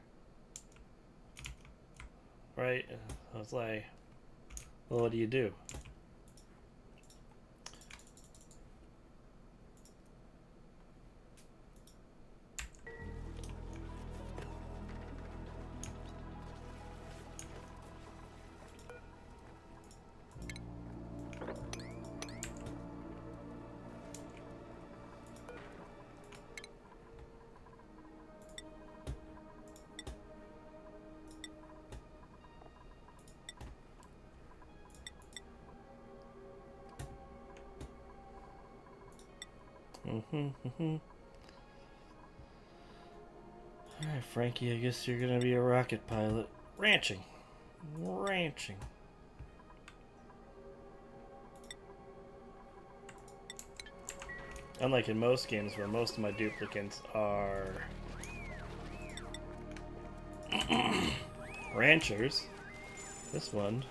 Right? I was like, well, what do you do? Alright, Frankie, I guess you're gonna be a rocket pilot. Ranching. Ranching. Unlike in most games where most of my duplicates are ranchers, this one,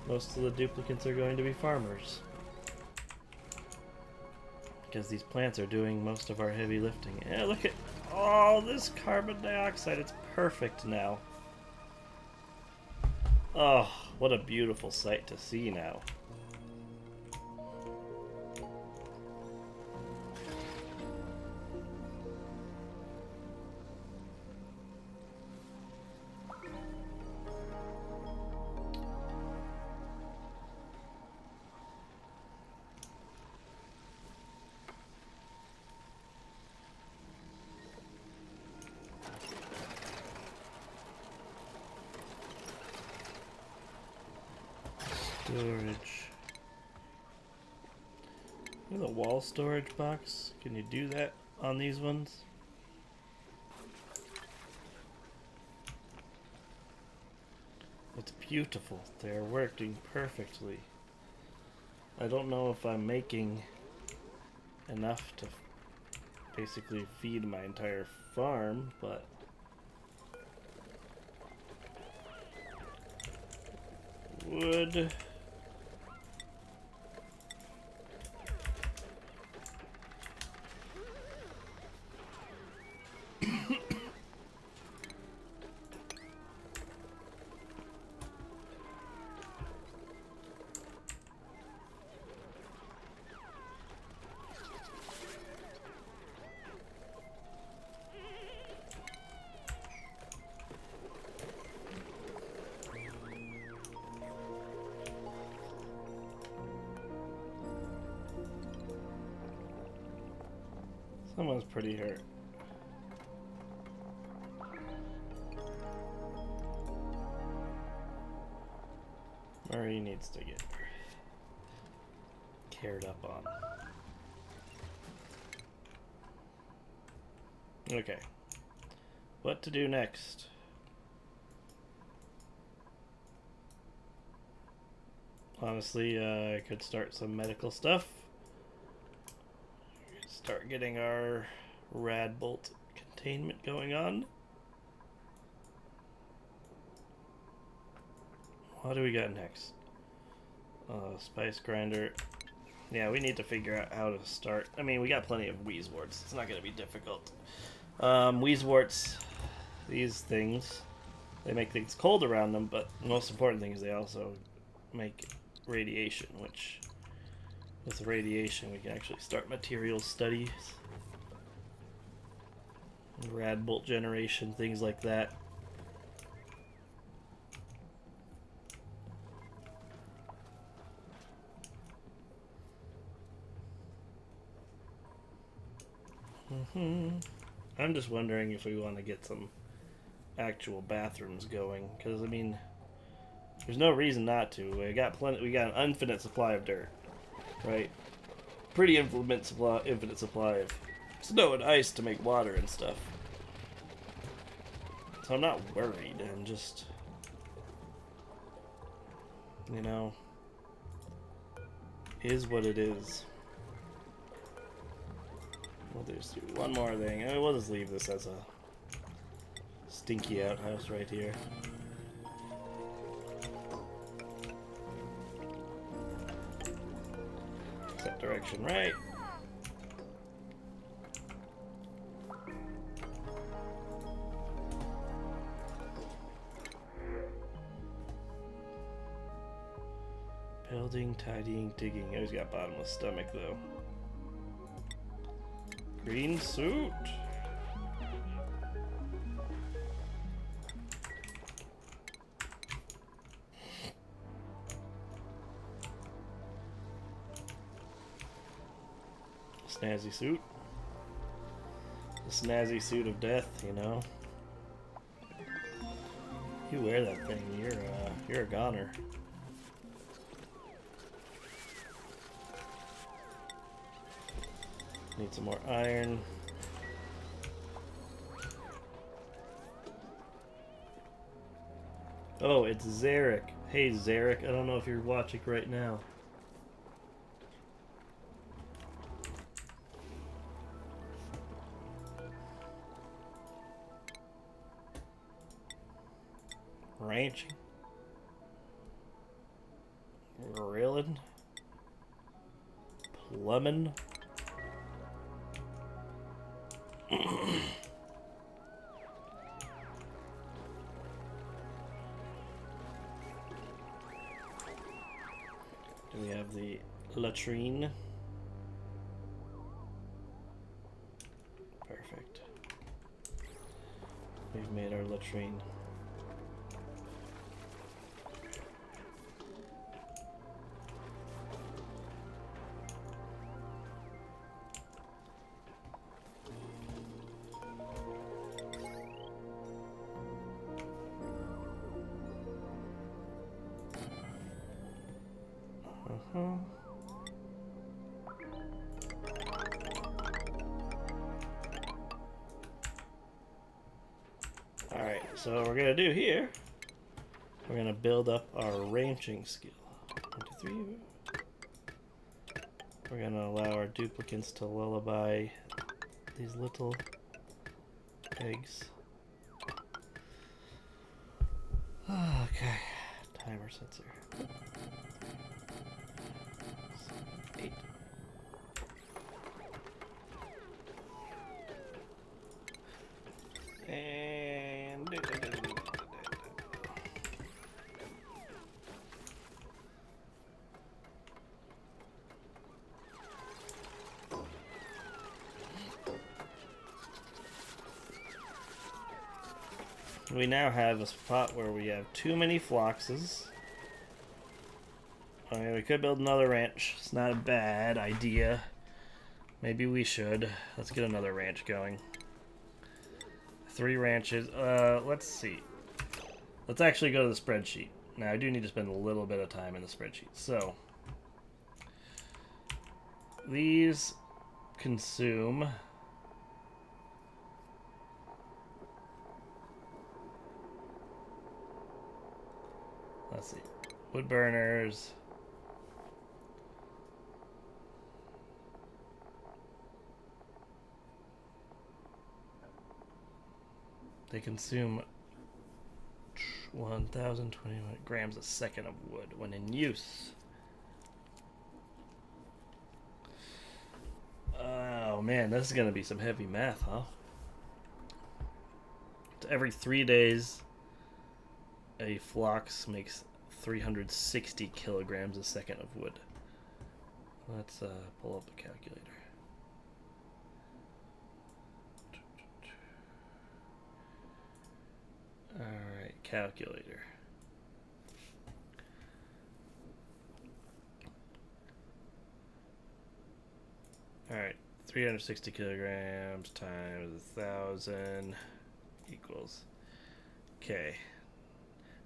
most of the duplicates are going to be farmers. Because these plants are doing most of our heavy lifting. Yeah, look at all this carbon dioxide. It's perfect now. Oh, what a beautiful sight to see now. Storage. There's a wall storage box. Can you do that on these ones? It's beautiful. They're working perfectly. I don't know if I'm making enough to basically feed my entire farm, but wood. Someone's pretty hurt. Murray needs to get cared up on. Okay. What to do next? Honestly, I could start some medical stuff. Start getting our rad bolt containment going on. What do we got next? Spice grinder. Yeah, we need to figure out how to start. I mean, we got plenty of Wheezeworts. It's not going to be difficult. Wheezeworts, these things, they make things cold around them, but the most important thing is they also make radiation, which with radiation we can actually start materials studies. Rad bolt generation, things like that. I'm just wondering if we want to get some actual bathrooms going, because I mean, there's no reason not to. We got plenty. We got an infinite supply of dirt, right? Pretty infinite supply of snow and ice to make water and stuff. So I'm not worried. I'm just, you know, is what it is. We'll just do one more thing. I mean, we'll just leave this as a stinky outhouse right here. Set direction right. Building, tidying, digging. Oh, he's got bottomless stomach though. Green suit. Snazzy suit. The snazzy suit of death, you know. You wear that thing, you're a goner. Need some more iron. Oh, it's Zarek. Hey, Zarek. I don't know if you're watching right now. Ranching. Grilling. Plumbing. Do we have the latrine? Perfect. We've made our latrine. Alright, so what we're gonna do here, we're gonna build up our ranching skill. 1, 2, 3. We're gonna allow our duplicants to lullaby these little eggs. Okay, timer sensor. 7, 8. And we now have a spot where we have too many floxes. I mean, we could build another ranch. It's not a bad idea. Maybe we should. Let's get another ranch going. 3 ranches. Let's see. Let's actually go to the spreadsheet. Now, I do need to spend a little bit of time in the spreadsheet. So, these consume... Let's see. Wood burners. They consume 1,021 grams a second of wood when in use. Oh man, this is gonna be some heavy math, huh? Every 3 days, a phlox makes 360 kilograms a second of wood. Let's pull up the calculator. Alright, calculator. Alright, 360 kilograms times 1,000 equals. Okay.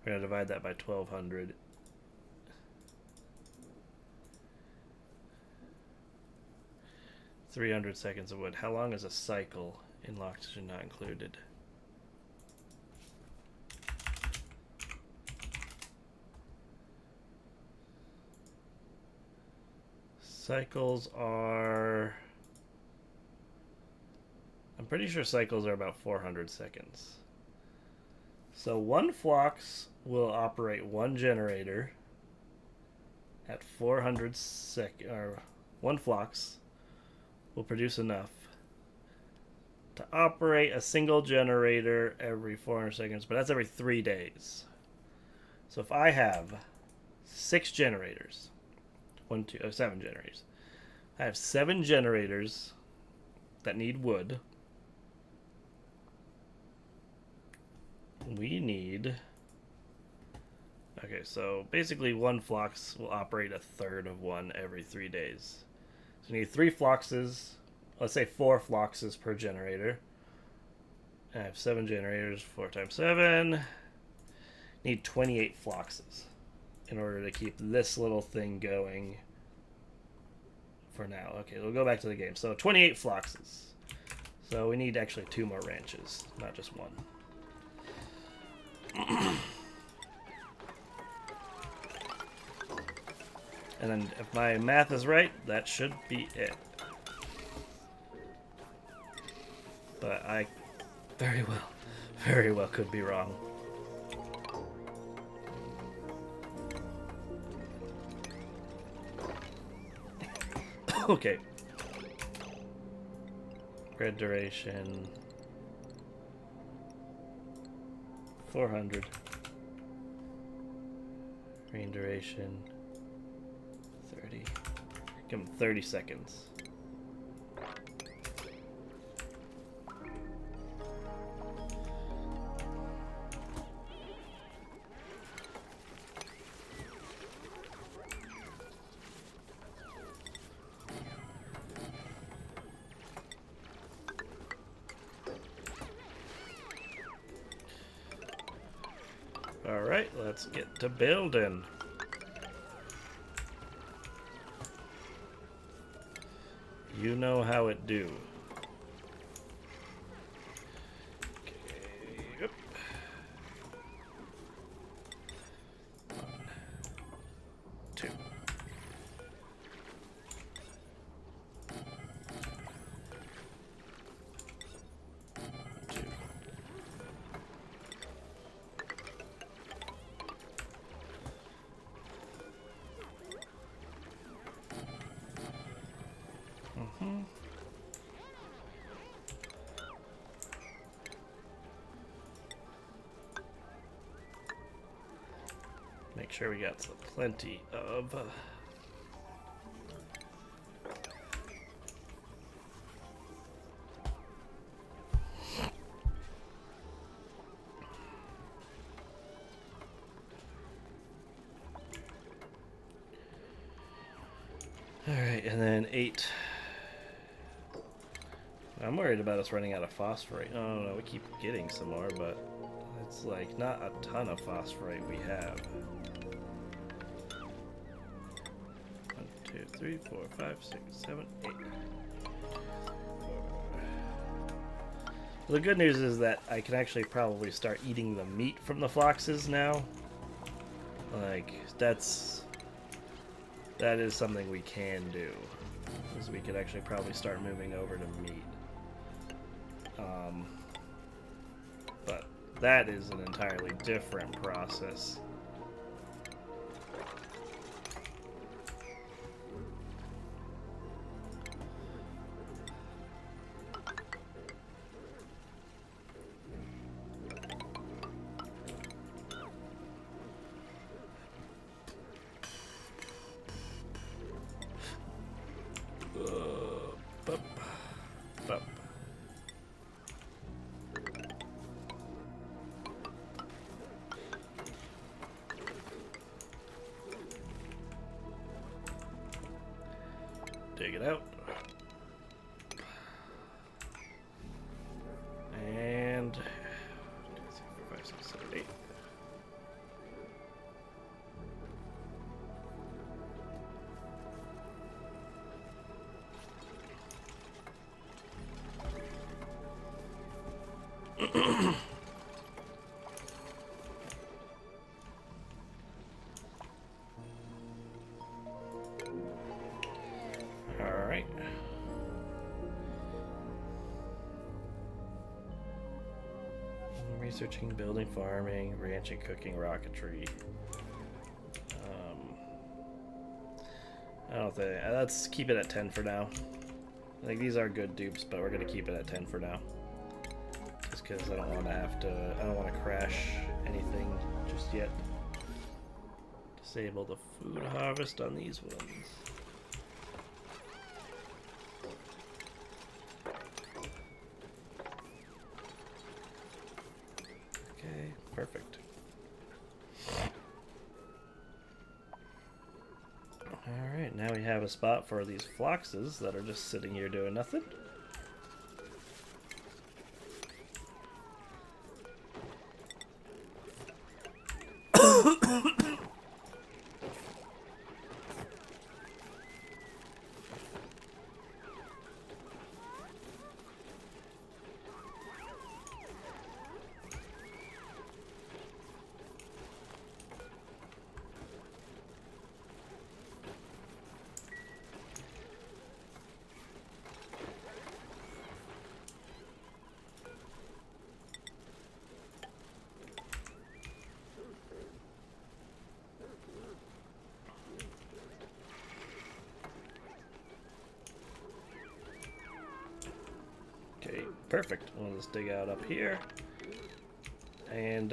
We're going to divide that by 1,200. $300 seconds of wood. How long is a cycle in oxygen not included? Cycles are... I'm pretty sure cycles are about 400 seconds. So one Phlox will operate one generator at 400 or one Phlox will produce enough to operate a single generator every 400 seconds, but that's every 3 days. So if I have 6 generators, 7 generators, I have 7 generators that need wood. We need... Okay, so basically one Phlox will operate a third of one every 3 days. So you need 3 Phloxes, let's say 4 Phloxes per generator. I have 7 generators, 4 times 7. Need 28 Phloxes in order to keep this little thing going for now. Okay, we'll go back to the game. So 28 Phloxes. So we need actually 2 more ranches, not just one. And then if my math is right, that should be it. But I very well could be wrong. Okay. Bread duration 400. Rain duration 30. Give him 30 seconds. Alright, let's get to building. You know how it do. Okay, yep. 1, 2. 2. Make sure we got plenty of Alright, and then 8. I'm worried about us running out of phosphorite. No, we keep getting some more, but it's like not a ton of phosphorite we have. 1, 2, 3, 4, 5, 6, 7, 8. The good news is that I can actually probably start eating the meat from the Phloxes now. Like, that is something we can do. Is we could actually probably start moving over to meat. But that is an entirely different process. Dig it out. And 2, 3, 4, 5, 6, 7, 8. Alright. Researching, building, farming, ranching, cooking, rocketry. I don't think... let's keep it at 10 for now. Like, these are good dupes, but we're going to keep it at 10 for now. Just because I don't want to have to... I don't want to crash anything just yet. Disable the food harvest on these ones. Okay, perfect. Alright, now we have a spot for these floxes that are just sitting here doing nothing. Okay, perfect. We'll just dig out up here. And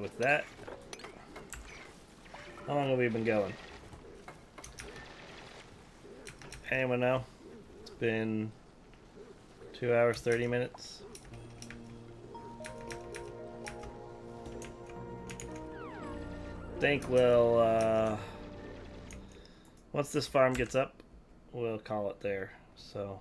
with that, how long have we been going? Anyone know? It's been 2 hours, 30 minutes. Think we'll, once this farm gets up, we'll call it there, so.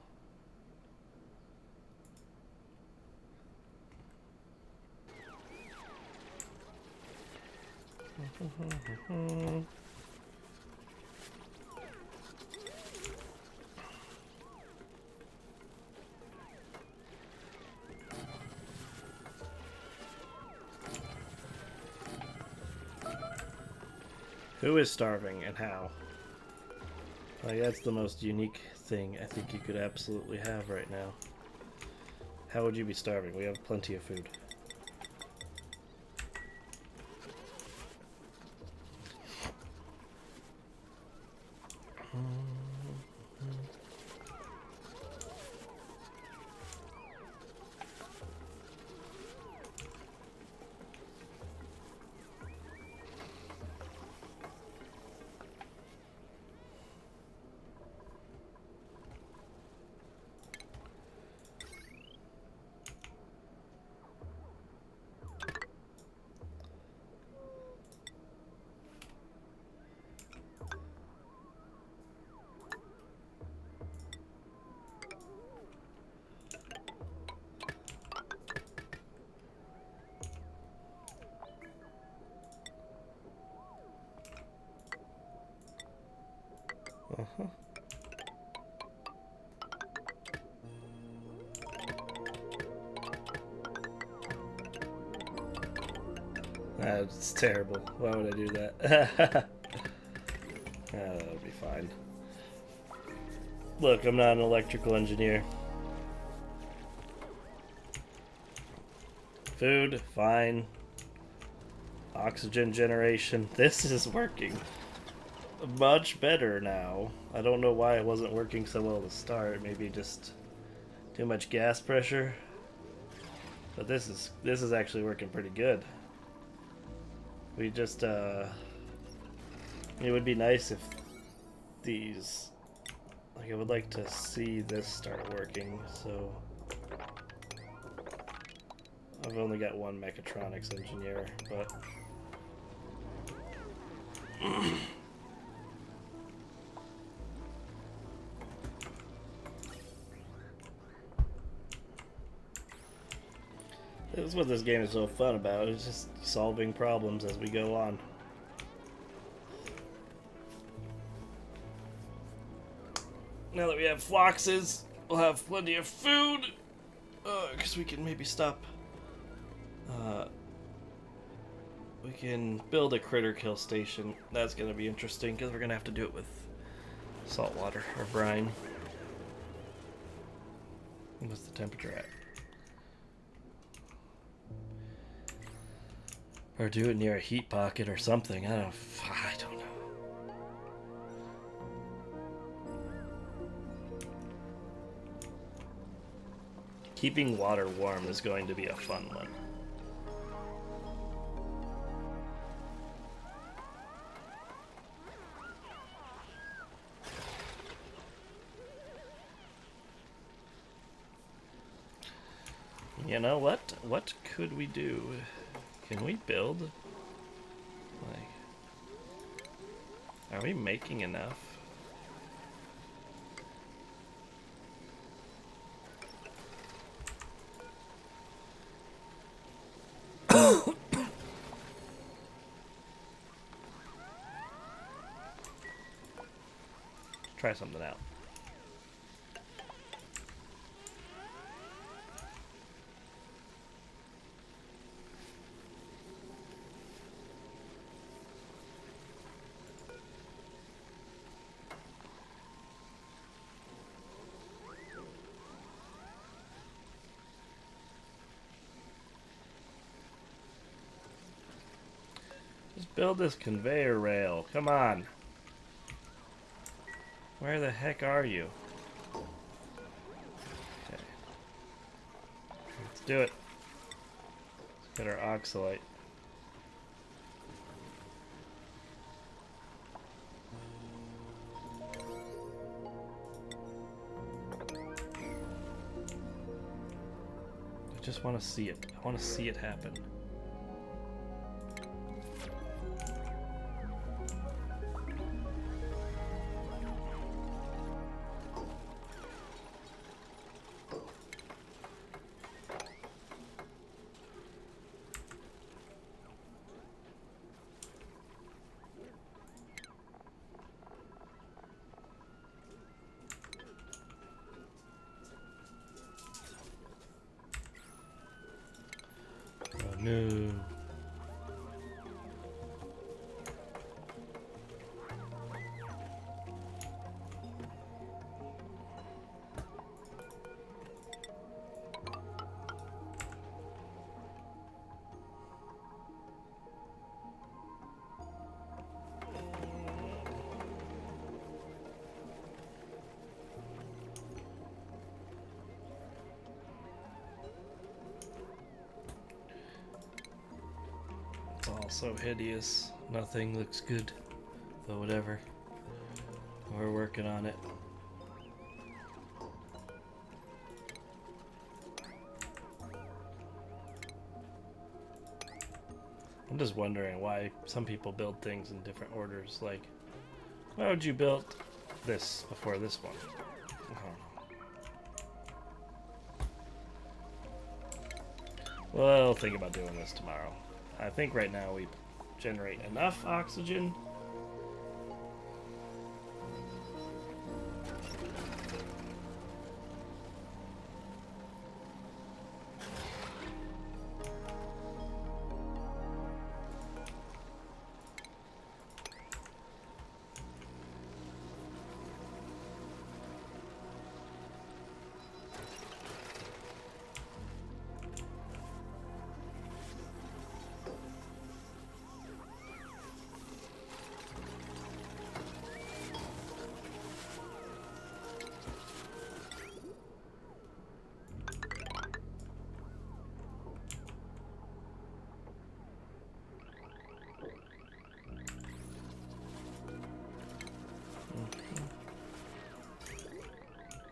Who is starving and how? Like, that's the most unique thing I think you could absolutely have right now. How would you be starving? We have plenty of food. Uh-huh. That's terrible. Why would I do that? That'll be fine. Look, I'm not an electrical engineer. Food, fine. Oxygen generation. This is working much better now. I don't know why it wasn't working so well to start. Maybe just too much gas pressure. But this is actually working pretty good. We just it would be nice if these, like, I would like to see this start working. So I've only got one mechatronics engineer, but that's what this game is so fun about. It's just solving problems as we go on. Now that we have floxes, we'll have plenty of food. Because we can maybe stop. We can build a critter kill station. That's going to be interesting because we're going to have to do it with salt water or brine. What's the temperature at? Or do it near a heat pocket or something. I don't know. Keeping water warm is going to be a fun one. You know what? What could we do? Can we build? Like, are we making enough? Try something out. Just build this conveyor rail. Come on. Where the heck are you? Okay. Let's do it. Let's get our oxalite. I just want to see it. I want to see it happen. No. It's all so hideous. Nothing looks good. But whatever. We're working on it. I'm just wondering why some people build things in different orders. Like, why would you build this before this one? I don't know. We'll think about doing this tomorrow. I think right now we generate enough oxygen.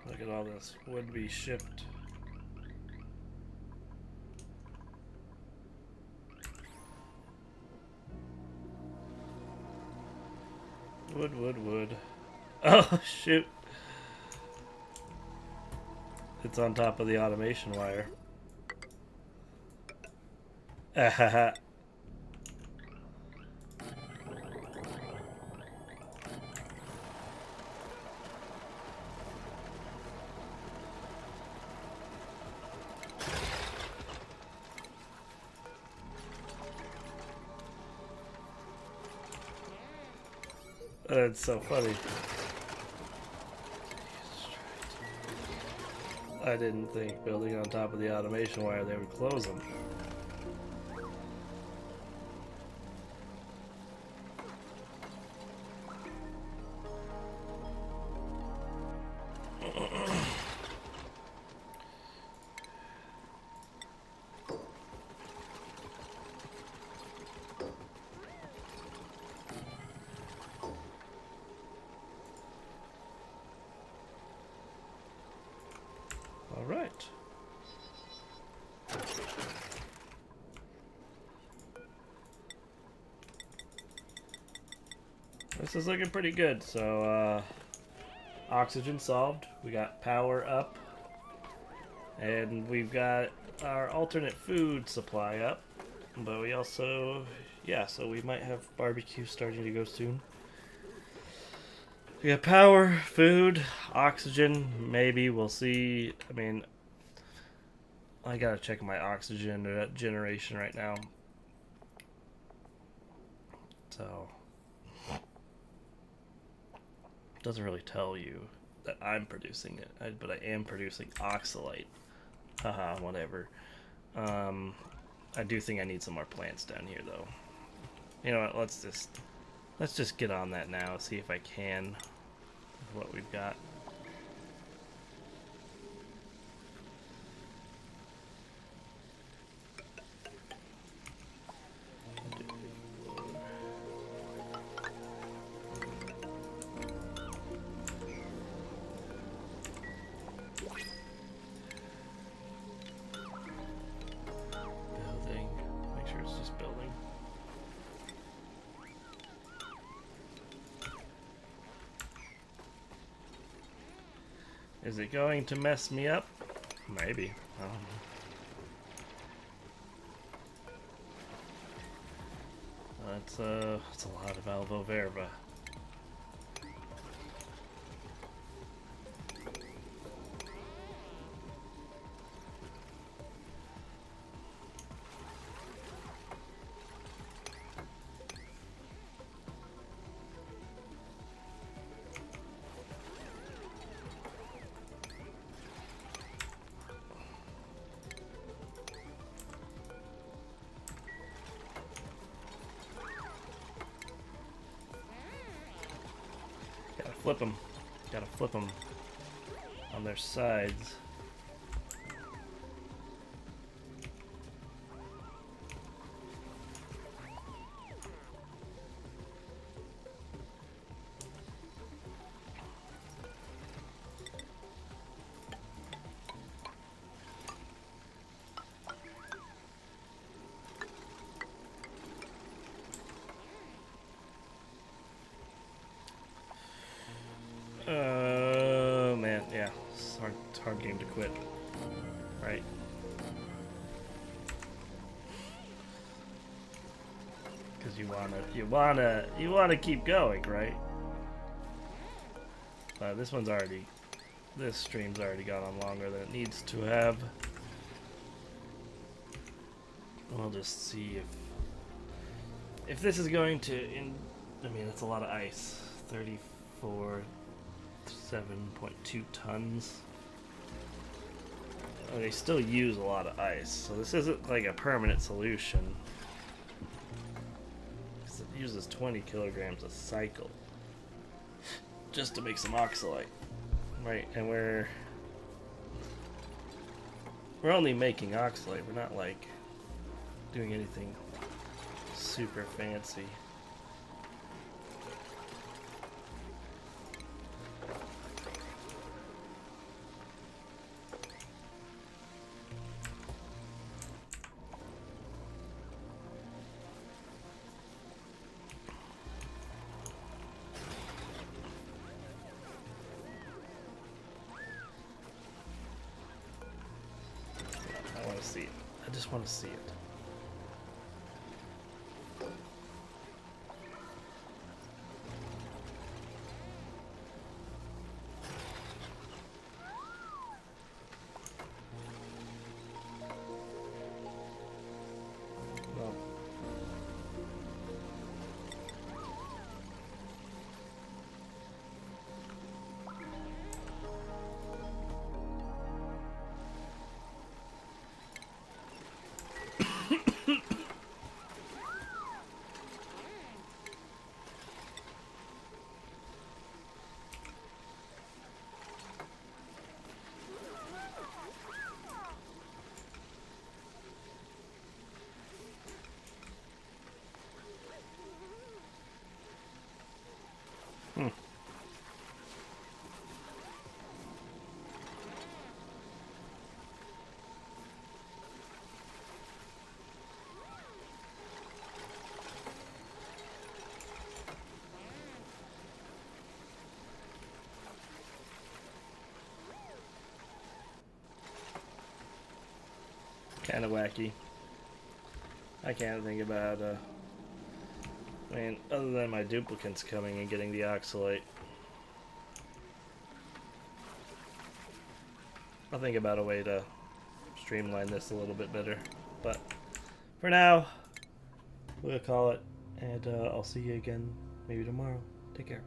Look at all this would be shipped. Wood. Oh, shoot. It's on top of the automation wire. Ahaha. That's so funny. I didn't think building on top of the automation wire they would close them. All right. This is looking pretty good. So, oxygen solved. We got power up. And we've got our alternate food supply up. But we also, yeah, so we might have barbecue starting to go soon. We got power, food, oxygen, maybe, we'll see. I mean, I gotta check my oxygen generation right now. So, it doesn't really tell you that I'm producing it, but I am producing oxalate. Haha, whatever. I do think I need some more plants down here, though. You know what? Let's just get on that now. See if I can with what we've got. Is it going to mess me up? Maybe. That's a lot of alvo verba. Flip them. Gotta flip them on their sides. Man, yeah, it's hard game to quit, right? Because you wanna keep going, right? This stream's already gone on longer than it needs to have. We'll just see if this is going to. I mean, that's a lot of ice. 7.2 tons. They still use a lot of ice, so this isn't like a permanent solution. Because it uses 20 kilograms a cycle just to make some oxalate, right? And we're only making oxalate. We're not like doing anything super fancy. I just want to see it. Well, kind of wacky. I can't think about how to... I mean, other than my duplicates coming and getting the oxalate, I'll think about a way to streamline this a little bit better. But for now, we'll call it, and I'll see you again maybe tomorrow. Take care.